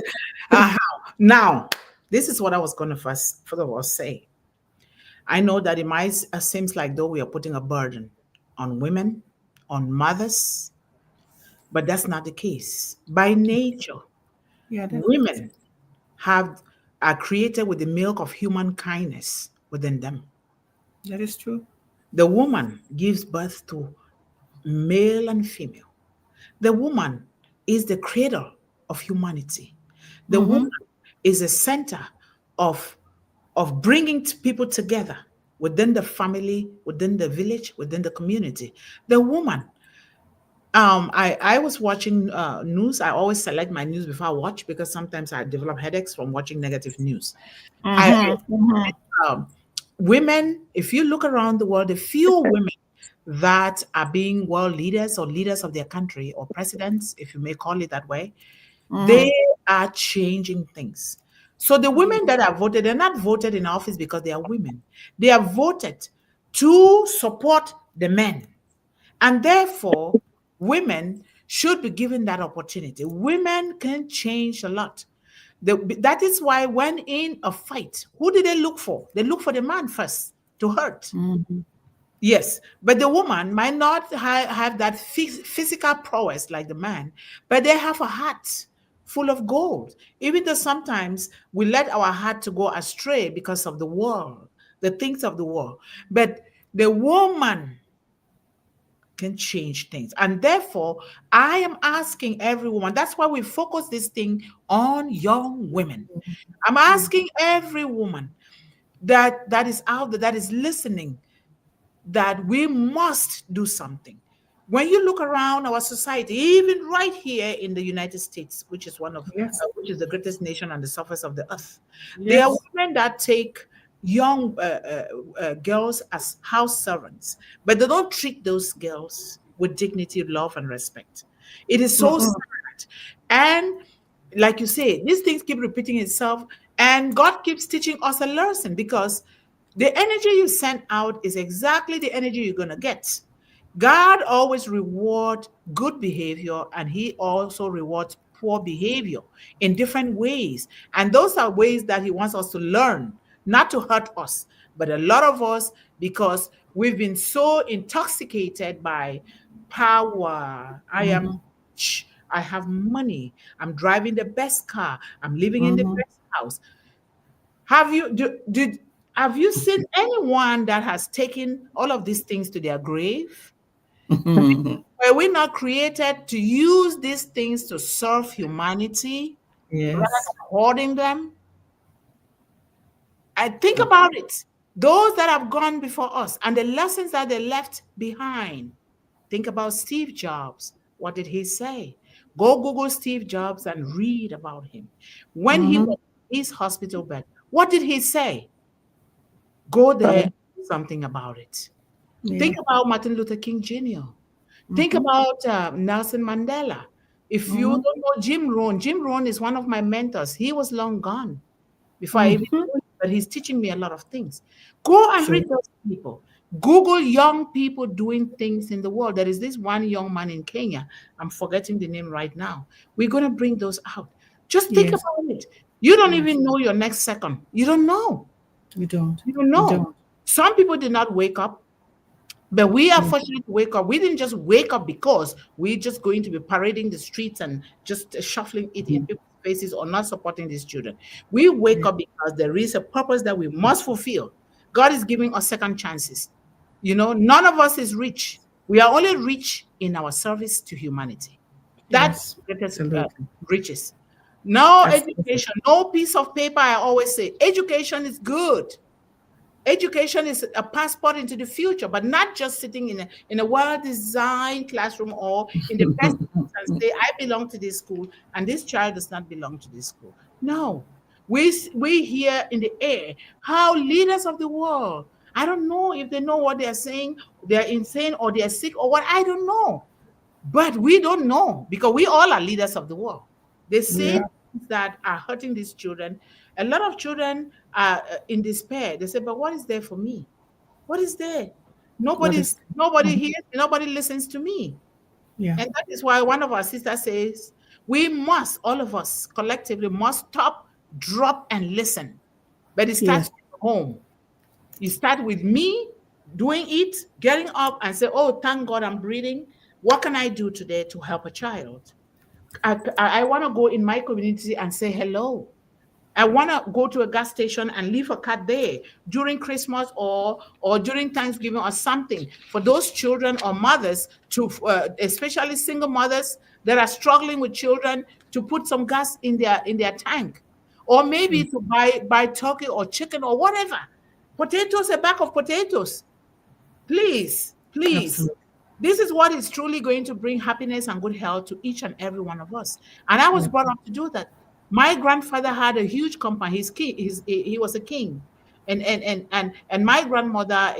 Now, this is what I was going to first of all say. I know that it might seems like though we are putting a burden on women, on mothers, but that's not the case. By nature, women are created with the milk of human kindness within them. That is true. The woman gives birth to male and female. The woman is the cradle of humanity. The woman is a center of bringing people together within the family, within the village, within the community. The woman I was watching news. I always select my news before I watch because sometimes I develop headaches from watching negative news. I um, Women, if you look around the world, the few women that are being world leaders or leaders of their country or presidents, if you may call it that way, they are changing things. So the women that are voted, they're not voted in office because they are women. They are voted to support the men. And therefore, women should be given that opportunity. Women can change a lot. That is why when in a fight, who do they look for? They look for the man first to hurt. Yes, but the woman might not have that physical prowess like the man, but they have a heart full of gold. Even though sometimes we let our heart to go astray because of the world, the things of the world. But the woman can change things. And therefore, I am asking every woman, that's why we focus this thing on young women. I'm asking every woman that is out there, that is listening, that we must do something. When you look around our society, even right here in the United States, which is which is the greatest nation on the surface of the earth, there are women that take young girls as house servants, but they don't treat those girls with dignity, love, and respect. It is so sad. And like you say, these things keep repeating itself, and God keeps teaching us a lesson because the energy you send out is exactly the energy you're going to get. God always rewards good behavior, and he also rewards poor behavior in different ways. And those are ways that he wants us to learn, not to hurt us. But a lot of us, because we've been so intoxicated by power, I am rich, I have money, I'm driving the best car, I'm living in the best house. Have you seen anyone that has taken all of these things to their grave? Were we not created to use these things to serve humanity rather than hoarding them? I think about it. Those that have gone before us and the lessons that they left behind. Think about Steve Jobs. What did he say? Go Google Steve Jobs and read about him. When he was in his hospital bed, what did he say? Go there and do something about it. Think about Martin Luther King Jr. Think about Nelson Mandela. If you don't know Jim Rohn is one of my mentors. He was long gone before I even knew him, but he's teaching me a lot of things. Go and read those people. Google young people doing things in the world. There is this one young man in Kenya. I'm forgetting the name right now. We're going to bring those out. Just think about it. You don't even know your next second. You don't know. We don't. You don't know. Some people did not wake up, but we are fortunate to wake up. We didn't just wake up because we're just going to be parading the streets and just shuffling it in people's faces or not supporting these children. We wake up because there is a purpose that we must fulfill. God is giving us second chances. You know, none of us is rich. We are only rich in our service to humanity. That's the greatest riches. No education, no piece of paper. I always say education is good. Education is a passport into the future, but not just sitting in a well-designed classroom or in the best and say, I belong to this school and this child does not belong to this school. No. We hear in the air how leaders of the world, I don't know if they know what they're saying, they're insane or they're sick or what, I don't know. But we don't know because we all are leaders of the world. They say things that are hurting these children. A lot of children are in despair. They say, but what is there for me? What is there? Nobody hears, nobody listens to me. And that is why one of our sisters says, we must, all of us collectively must stop, drop, and listen. But it starts at home. You start with me doing it, getting up and say, oh, thank God I'm breathing. What can I do today to help a child? I want to go in my community and say hello. I want to go to a gas station and leave a card there during Christmas or during Thanksgiving or something for those children or mothers to, especially single mothers that are struggling with children, to put some gas in their tank, or maybe to buy turkey or chicken or whatever, potatoes, a bag of potatoes. Please, Absolutely. This is what is truly going to bring happiness and good health to each and every one of us. And I was brought up to do that. My grandfather had a huge compound. He was a king, and my grandmother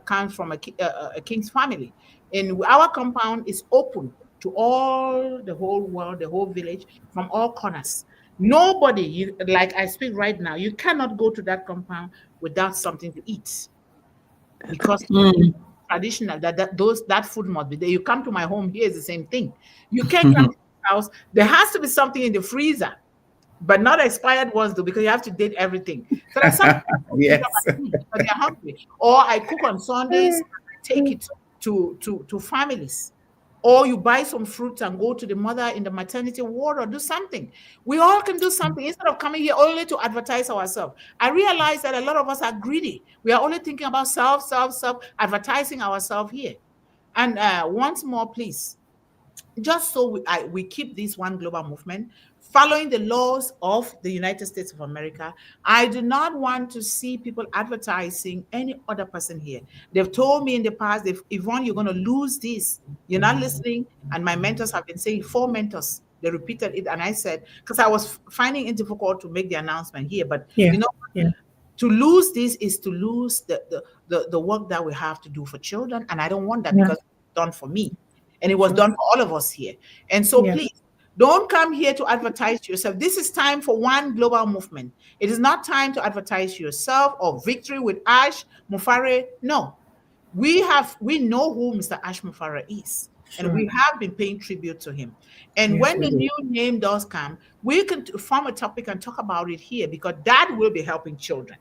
comes from a king's family, and our compound is open to all the whole world, the whole village, from all corners. Nobody, like I speak right now, you cannot go to that compound without something to eat, because traditional that food must be there. You come to my home here is the same thing. You can't come to the house. There has to be something in the freezer, but not expired ones though, because you have to date everything. So that's something Yes. because they're hungry. Or I cook on Sundays and I take it to families. Or you buy some fruit and go to the mother in the maternity ward or do something. We all can do something instead of coming here only to advertise ourselves. I realize that a lot of us are greedy. We are only thinking about self, advertising ourselves here. And once more, please, just so we keep this one global movement, following the laws of the United States of America. I do not want to see people advertising any other person here. They've told me in the past, Yvonne, you're going to lose this. You're not listening. And my mentors have been saying, 4 mentors, they repeated it. And I said, because I was finding it difficult to make the announcement here, but to lose this is to lose the work that we have to do for children. And I don't want that, because it's done for me. And it was done for all of us here. And so please, don't come here to advertise yourself. This is time for one global movement. It is not time to advertise yourself or victory with Ash Mufare. No. We know who Mr. Ash Mufare is. Sure. And we have been paying tribute to him. And when the new name does come, we can form a topic and talk about it here, because that will be helping children.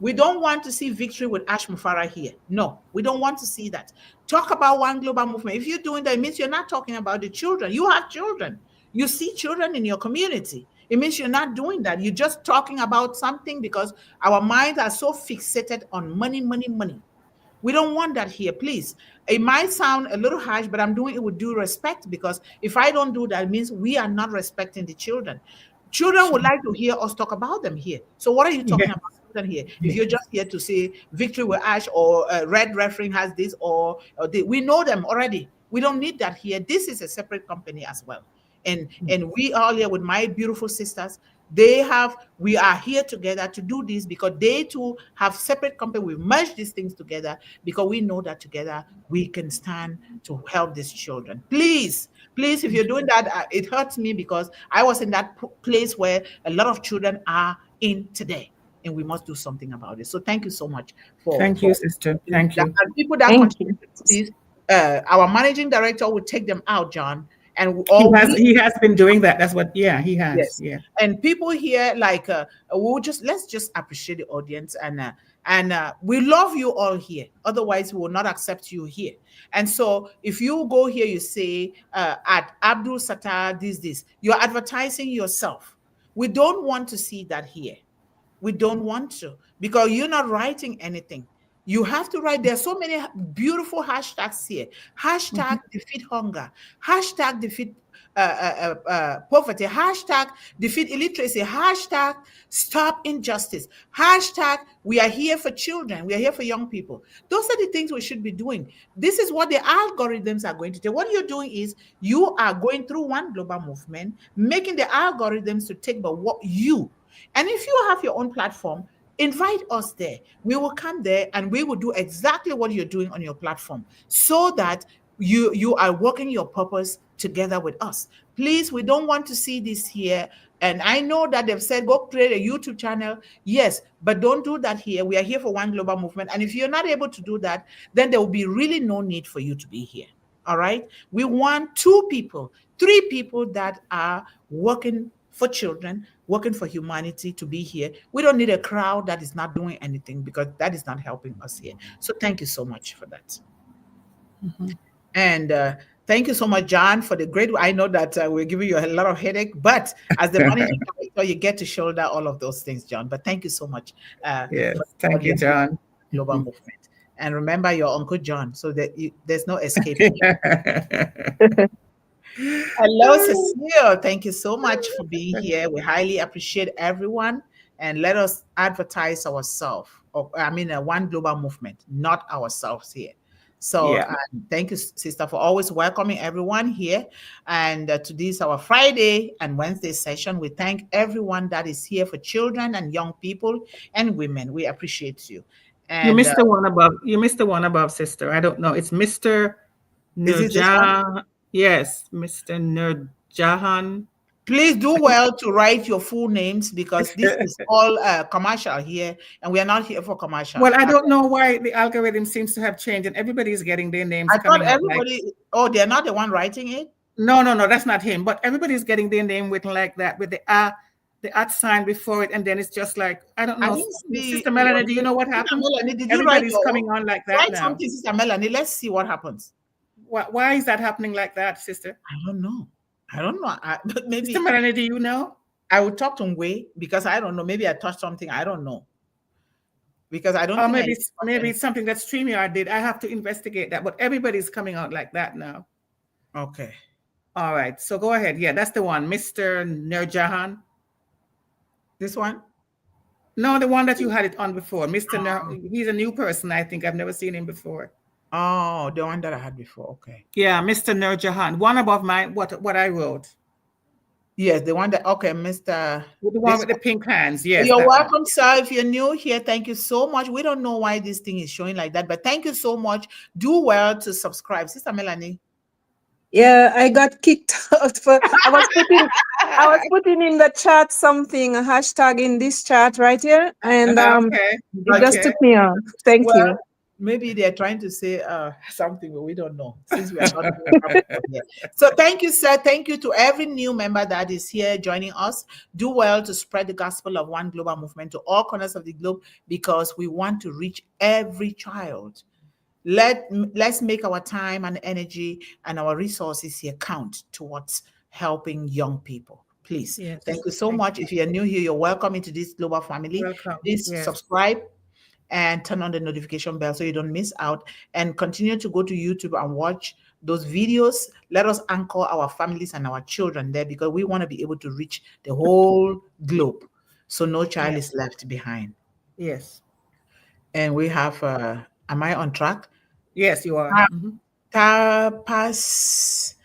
We don't want to see victory with Ash Mufara here. No, we don't want to see that. Talk about one global movement. If you're doing that, it means you're not talking about the children. You have children. You see children in your community. It means you're not doing that. You're just talking about something because our minds are so fixated on money, money, money. We don't want that here, please. It might sound a little harsh, but I'm doing it with due respect, because if I don't do that, it means we are not respecting the children. Children would like to hear us talk about them here. So what are you talking about here? If you're just here to say victory with Ash, or Red Referring has this, or we know them already. We don't need that here. This is a separate company as well. And we are here with my beautiful sisters. We are here together to do this, because they too have separate company. We merge these things together because we know that together we can stand to help these children. Please, if you're doing that, it hurts me, because I was in that place where a lot of children are in today, and we must do something about it. So thank you so much Thank you, sister. Thank you. And people that contribute to this, our managing director will take them out, John. And he has been doing that. That's what, he has. Yes. Yeah. And people here, like, let's just appreciate the audience, and we love you all here. Otherwise, we will not accept you here. And so if you go here, you say at Abdul Sattar, this, you're advertising yourself. We don't want to see that here. We don't want to, because you're not writing anything. You have to write. There's so many beautiful hashtags here. Hashtag defeat hunger. Hashtag defeat poverty. Hashtag defeat illiteracy. Hashtag stop injustice. Hashtag we are here for children. We are here for young people. Those are the things we should be doing. This is what the algorithms are going to do. What you're doing is you are going through one global movement, making the algorithms to take but what you. And if you have your own platform, invite us there. We will come there and we will do exactly what you're doing on your platform, so that you are working your purpose together with us. Please, we don't want to see this here. And I know that they've said, go create a YouTube channel. Yes, but don't do that here. We are here for one global movement. And if you're not able to do that, then there will be really no need for you to be here. All right? We want 2 people, 3 people that are working for children, working for humanity to be here. We don't need a crowd that is not doing anything, because that is not helping us here. So thank you so much for that. And thank you so much, John, for the great. I know that we're giving you a lot of headache, but as the managing director, you get to shoulder all of those things, John. But thank you so much. Yes, thank you, John. Global movement. And remember your Uncle John, so that there's no escape. Hello, Cecile. Thank you so much for being here. We highly appreciate everyone. And let us advertise ourselves. One global movement, not ourselves here. So Yeah. thank you, sister, for always welcoming everyone here. And today is our Friday and Wednesday session. We thank everyone that is here for children and young people and women. We appreciate you. You And missed the one above. You missed the one above, sister. I don't know. It's Mr. is it this one? Nurjahan. Yes, Mr. Nurjahan. Please do well to write your full names because this is all commercial here, and we are not here for commercial. Well, I don't know why the algorithm seems to have changed and everybody's getting their names I coming thought out like. everybody. Oh, they're not the one writing it. No, that's not him. But everybody's getting their name written like that with the at sign before it, and then it's just like I don't I know. didn't see Sister Melanie, do you know what Sister happened? Melanie, did you Everybody's write coming on like that write now. something, Sister Melanie? Let's see what happens. Why is that happening like that, sister? I don't know. But maybe Sister Melanie, do you know? I would talk to Ngwe because I don't know. Maybe I touched something. I don't know. Because I don't Or think maybe it's something that StreamYard did. I have to investigate that. But everybody's coming out like that now. Okay. All right. So go ahead. Yeah, that's the one. Mr. Nurjahan. This one? No, the one that you had it on before. He's a new person, I think. I've never seen him before. Oh, the one that I had before. Okay. Yeah, Mr. Nurjahan. One above what I wrote. Yes, the one that, okay, Mr. The one with the pink hands, yes. You're welcome, sir. If you're new here, thank you so much. We don't know why this thing is showing like that, but thank you so much. Do well to subscribe. Sister Melanie. Yeah, I got kicked out for I was putting in the chat something, a hashtag in this chat right here, and Okay. it just took me off. Thank you. Maybe they're trying to say something, but we don't know since we are not here. So thank you, sir. Thank you to every new member that is here joining us. Do well to spread the gospel of One Global Movement to all corners of the globe because we want to reach every child. Let's make our time and energy and our resources here count towards helping young people. Please. Yes. Thank you so much. If you're new here, you're welcome into this global family. Welcome. Please subscribe and turn on the notification bell so you don't miss out, and continue to go to YouTube and watch those videos. Let us anchor our families and our children there because we want to be able to reach the whole globe so no child is left behind. Yes. And we have, am I on track? Yes, you are. Tapas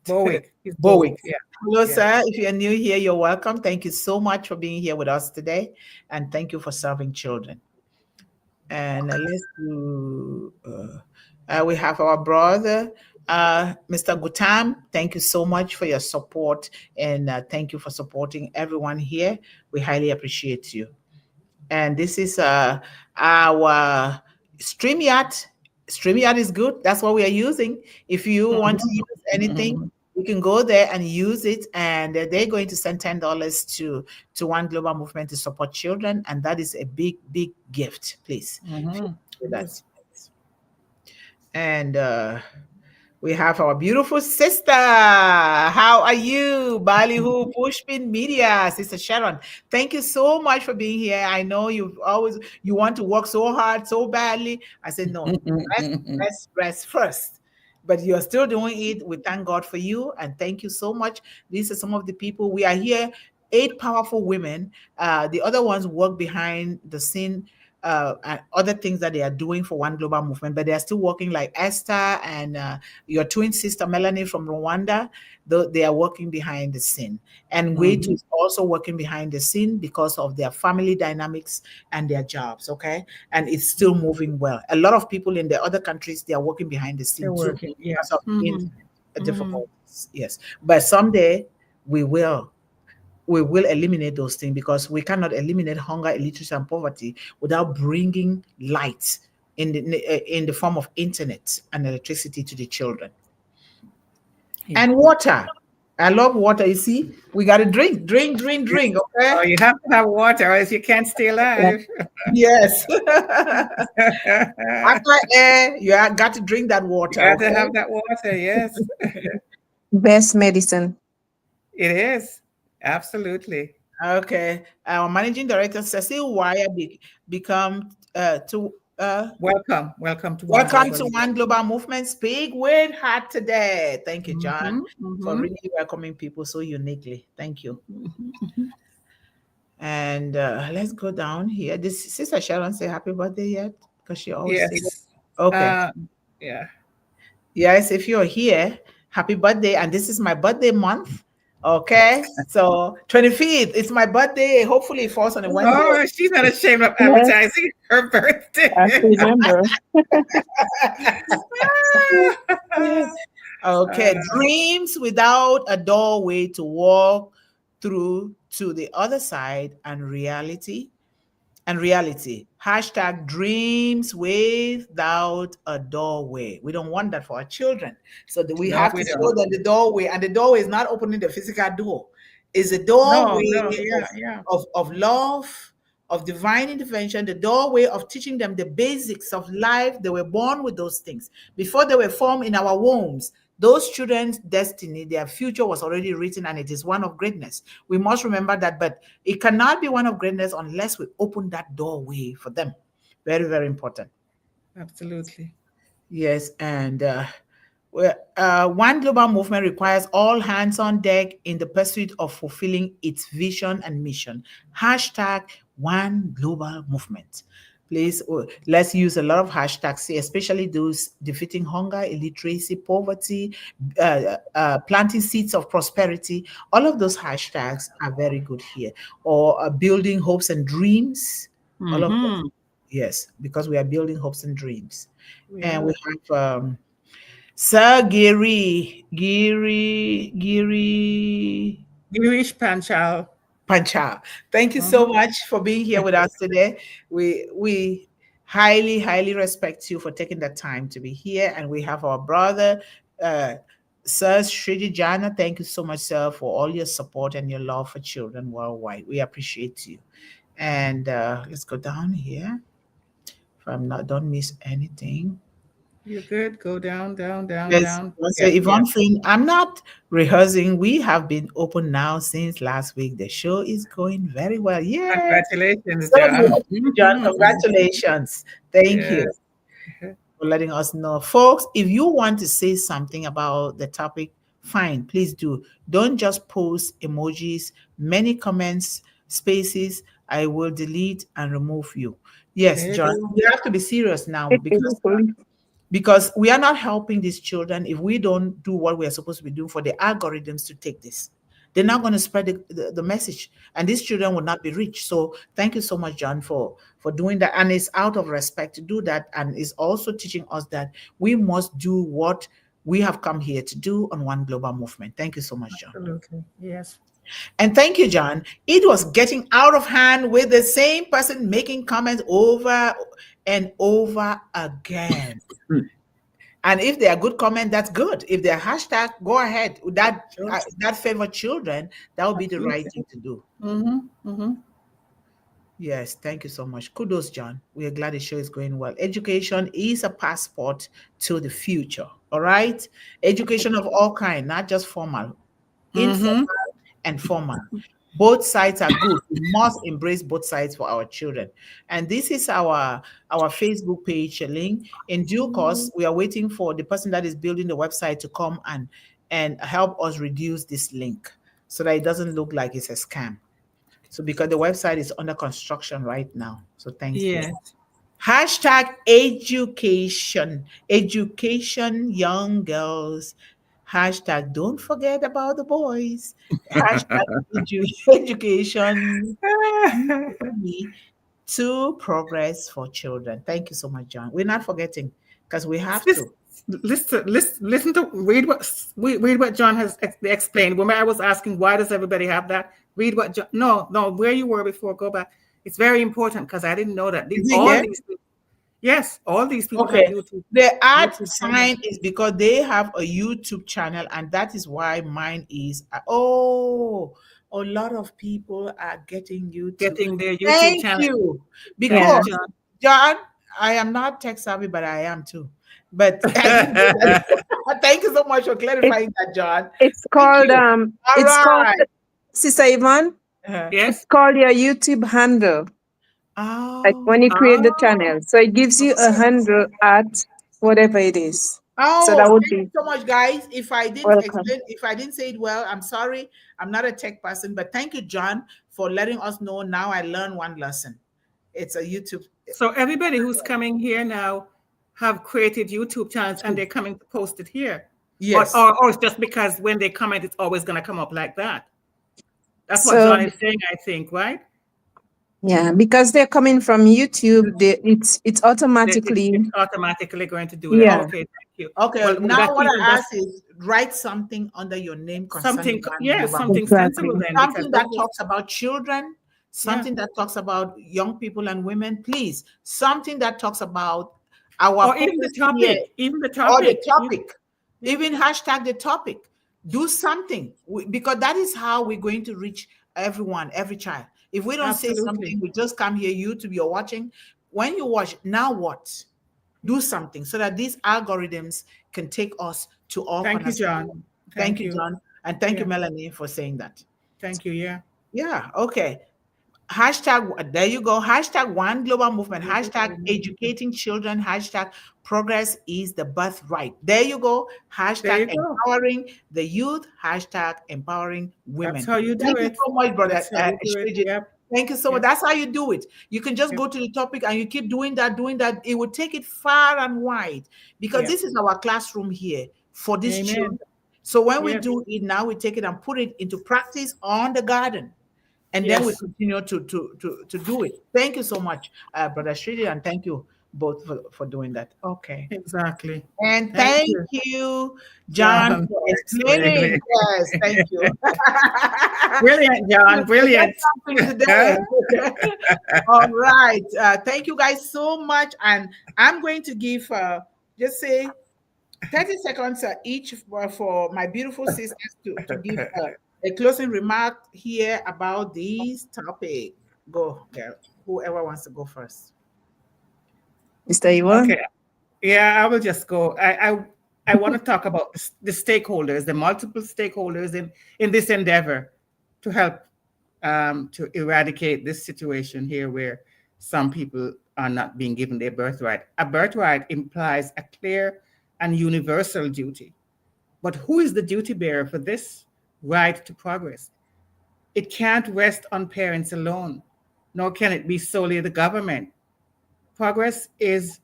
Bowick. Yeah. Hello, sir. If you're new here, you're welcome. Thank you so much for being here with us today. And thank you for serving children. And let's do, we have our brother, Mr. Gutam. Thank you so much for your support. And thank you for supporting everyone here. We highly appreciate you. And this is our StreamYard. StreamYard is good. That's what we are using. If you want to use anything, you can go there and use it. And they're going to send $10 to One Global Movement to support children. And that is a big, big gift, please. That's and we have our beautiful sister. How are you? Ballyhoo Pushpin Media, Sister Sharon. Thank you so much for being here. I know you want to work so hard, so badly. I said, no, rest first. But you're still doing it. We thank God for you. And thank you so much. These are some of the people. We are here, 8 powerful women. The other ones work behind the scene. And other things that they are doing for One Global Movement, but they are still working, like Esther and your twin sister Melanie from Rwanda. They are working behind the scene, and Wade is also working behind the scene because of their family dynamics and their jobs. Okay, and it's still moving well. A lot of people in the other countries, they are working behind the scene too. Because of difficulties. Yes, but someday we will eliminate those things, because we cannot eliminate hunger, illiteracy, and poverty without bringing light in the form of internet and electricity to the children. And water. I love water. You see, we got to drink. Okay. Oh, you have to have water, or else you can't stay alive. Yes. After air, you got to drink that water. You got to have that water. Yes. Best medicine. It is. Absolutely. Okay. Our managing director, Cecile Wire, welcome to One Global Movement. Speak with heart today. Thank you, John, for really welcoming people so uniquely. Thank you. And let's go down here. This Sister Sharon say happy birthday yet? Because she always says Okay. Yeah. Yes, if you're here, happy birthday. And this is my birthday month. Okay. So 25th, it's my birthday. Hopefully it falls on a Wednesday. Oh, she's not ashamed of Yes, advertising her I birthday. remember. Okay. Dreams without a doorway to walk through to the other side and reality. Hashtag dreams without a doorway. We don't want that for our children. So we No, have we to show don't. that the doorway, and the doorway is not opening the physical door, is a No, doorway no, yeah, yeah. of love, of divine intervention, the doorway of teaching them the basics of life. They were born with those things. Before they were formed in our wombs, those children's destiny, their future was already written, and it is one of greatness. We must remember that, but it cannot be one of greatness unless we open that doorway for them. Very, very important. Absolutely. Yes, and one global movement requires all hands on deck in the pursuit of fulfilling its vision and mission. Hashtag one global movement. Please, let's use a lot of hashtags here, especially those defeating hunger, illiteracy, poverty, planting seeds of prosperity. All of those hashtags are very good here. Or building hopes and dreams. All of those. Mm-hmm. Yes, because we are building hopes and dreams. And Yeah. we have Sir Giri Girish Panchal. Pancha. Thank you so Mm-hmm. much for being here with us today. We highly, highly respect you for taking the time to be here. And we have our brother, uh, Sir Shriji Jana. Thank you so much, sir, for all your support and your love for children worldwide. We appreciate you. And let's go down here. If I'm not, don't miss anything. You're good. Go down, down, down, Yes, down. once Yes, Yvonne yes. Finn, I'm not rehearsing. We have been open now since last week. The show is going very well. Yeah, Congratulations, so good. John. John, congratulations. Thank you Yes. for letting us know. Folks, if you want to say something about the topic, fine, please do. Don't just post emojis, many comments, spaces. I will delete and remove you. Yes, There you John, go. we have to be serious now because we are not helping these children if we don't do what we are supposed to be doing for the algorithms to take this. They're not going to spread the message, and these children will not be reached. So thank you so much, John, for doing that. And it's out of respect to do that, and it's also teaching us that we must do what we have come here to do on One Global Movement. Thank you so much, John. Absolutely. Yes. And thank you, John. It was getting out of hand with the same person making comments over and over again. And if they are good comment, that's good. If they're hashtag, go ahead. Sure. That favor children, that would be the right Absolutely. thing to do. Mm-hmm. Mm-hmm. Yes, thank you so much. Kudos, John. We are glad the show is going well. Education is a passport to the future. All right. Education of all kind, not just formal, informal Mm-hmm. and formal. Both sides are good. We must embrace both sides for our children. And this is our Facebook page link. In due course, we are waiting for the person that is building the website to come and help us reduce this link so that it doesn't look like it's a scam. So because the website is under construction right now. So thanks for Yes. that. Hashtag education young girls. Hashtag don't forget about the boys. Hashtag education to progress for children. Thank you so much, John. We're not forgetting because we have Listen, to. listen to read what John has explained. When I was asking why does everybody have that, read what John. No, where you were before. Go back. It's very important because I didn't know that. Is it here? Yes, all these people have Okay. YouTube. The art YouTube sign channels. is because they have a YouTube channel, and that is why mine is. A lot of people are getting YouTube. Getting their YouTube Thank channel. you. Thank Yeah. Because, you, John. John, I am not tech savvy, but I am too. But thank you so much for clarifying that, John. It's Thank called you. All it's called right. Sister Yvonne. Uh, Yes. It's called your YouTube handle. Like Oh, when you create the Oh, channel. So it gives you a handle at whatever it is. So that would thank you be so much, guys. If I didn't welcome. explain, if I didn't say it well, I'm sorry. I'm not a tech person, but thank you, John, for letting us know. Now I learned one lesson. It's a YouTube. so everybody who's coming here now, have created YouTube channels and they're coming to post it here. Yes. Or it's just because when they comment, it's always going to come up like that. That's what So John is saying, I think, right? yeah, because they're coming from YouTube, it's automatically It's automatically going to do that. yeah. Okay, thank you. Okay, Well, now what I that's ask is write something under your name concerning something, One yeah, Global something Exactly. sensible then. something that those- talks about children, something that talks about young people and women, please. Something that talks about our or even the purpose here, topic, even the or the topic. topic, even hashtag the topic. Do something because that is how we're going to reach everyone, every child. If we don't say Absolutely. something, we just come here, YouTube, you're watching. When you watch, now what? Do something so that these algorithms can take us to all Thank you, corners. John. Thank you, John. And thank you, Yeah. Melanie, for saying that. Thank you. Yeah. Yeah, okay. Hashtag, there you go. Hashtag One Global Movement. Hashtag educating children. Hashtag progress is the birthright. There you go. Hashtag There you go. empowering the youth. Hashtag empowering women. That's how you do Thank you it. so much, brother. That's how you do it. Shreji. Yep. Thank you so much. Yep. That's how you do it. You can just Yep. go to the topic and you keep doing that. It will take it far and wide because Yep. this is our classroom here for these Amen. children. So when we Yep. do it now, we take it and put it into practice on the garden. And then we Yes. continue to do it. Thank you so much, Brother Shridi, and thank you both for doing that. Okay. Exactly. And Thank thank you, John, John, for for explaining. explaining. Yes, thank you. Brilliant, John. Brilliant. Something today. All right. Thank you guys so much. And I'm going to give just say 30 seconds each for my beautiful sisters to give a closing remark here about this topic. Go, girl. Whoever wants to go first. Mr. Yvonne. Okay. Yeah, I will just go. I want to talk about the stakeholders, the multiple stakeholders in this endeavor to help to eradicate this situation here where some people are not being given their birthright. A birthright implies a clear and universal duty. But who is the duty bearer for this right to progress? It can't rest on parents alone, nor can it be solely the government. Progress is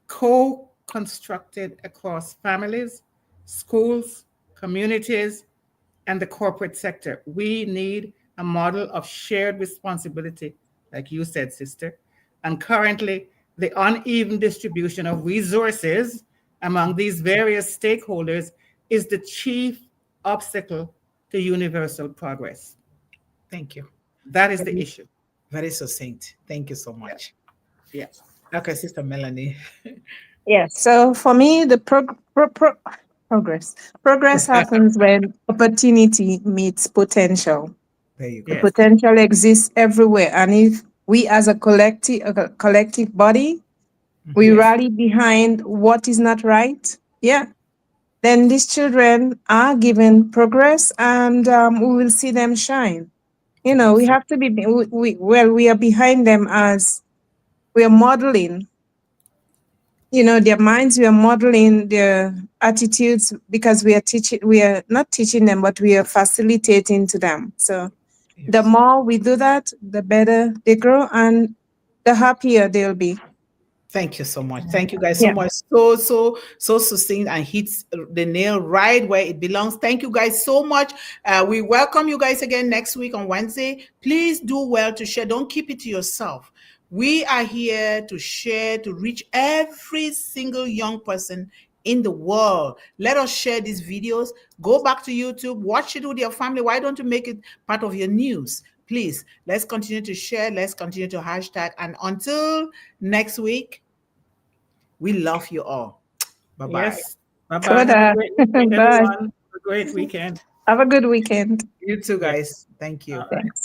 co-constructed across families, schools, communities, and the corporate sector. We need a model of shared responsibility, like you said, sister. And currently, the uneven distribution of resources among these various stakeholders is the chief obstacle to universal progress. Thank you. That is the issue. Very succinct. Thank you so much. Yes. Okay, Sister Melanie. Yes. So for me, the progress happens when opportunity meets potential. There you go. The potential exists everywhere, and if we, as a collective body, we rally behind what is not right, then these children are given progress, and we will see them shine. You know, we have to be we are behind them as we are modeling. You know, their minds, we are modeling their attitudes because we are not teaching them, but we are facilitating to them. So the more we do that, the better they grow and the happier they'll be. Thank you so much. Thank you guys so much. So succinct and hits the nail right where it belongs. Thank you guys so much. We welcome you guys again next week on Wednesday. Please do well to share. Don't keep it to yourself. We are here to share, to reach every single young person in the world. Let us share these videos. Go back to YouTube, watch it with your family. Why don't you make it part of your news? Please, let's continue to share. Let's continue to hashtag. And until next week, we love you all. Bye-bye. Yes. Bye-bye. Have a great weekend, Bye. everyone. Have a great weekend. Have a good weekend. You too, guys. Thank you. Thanks.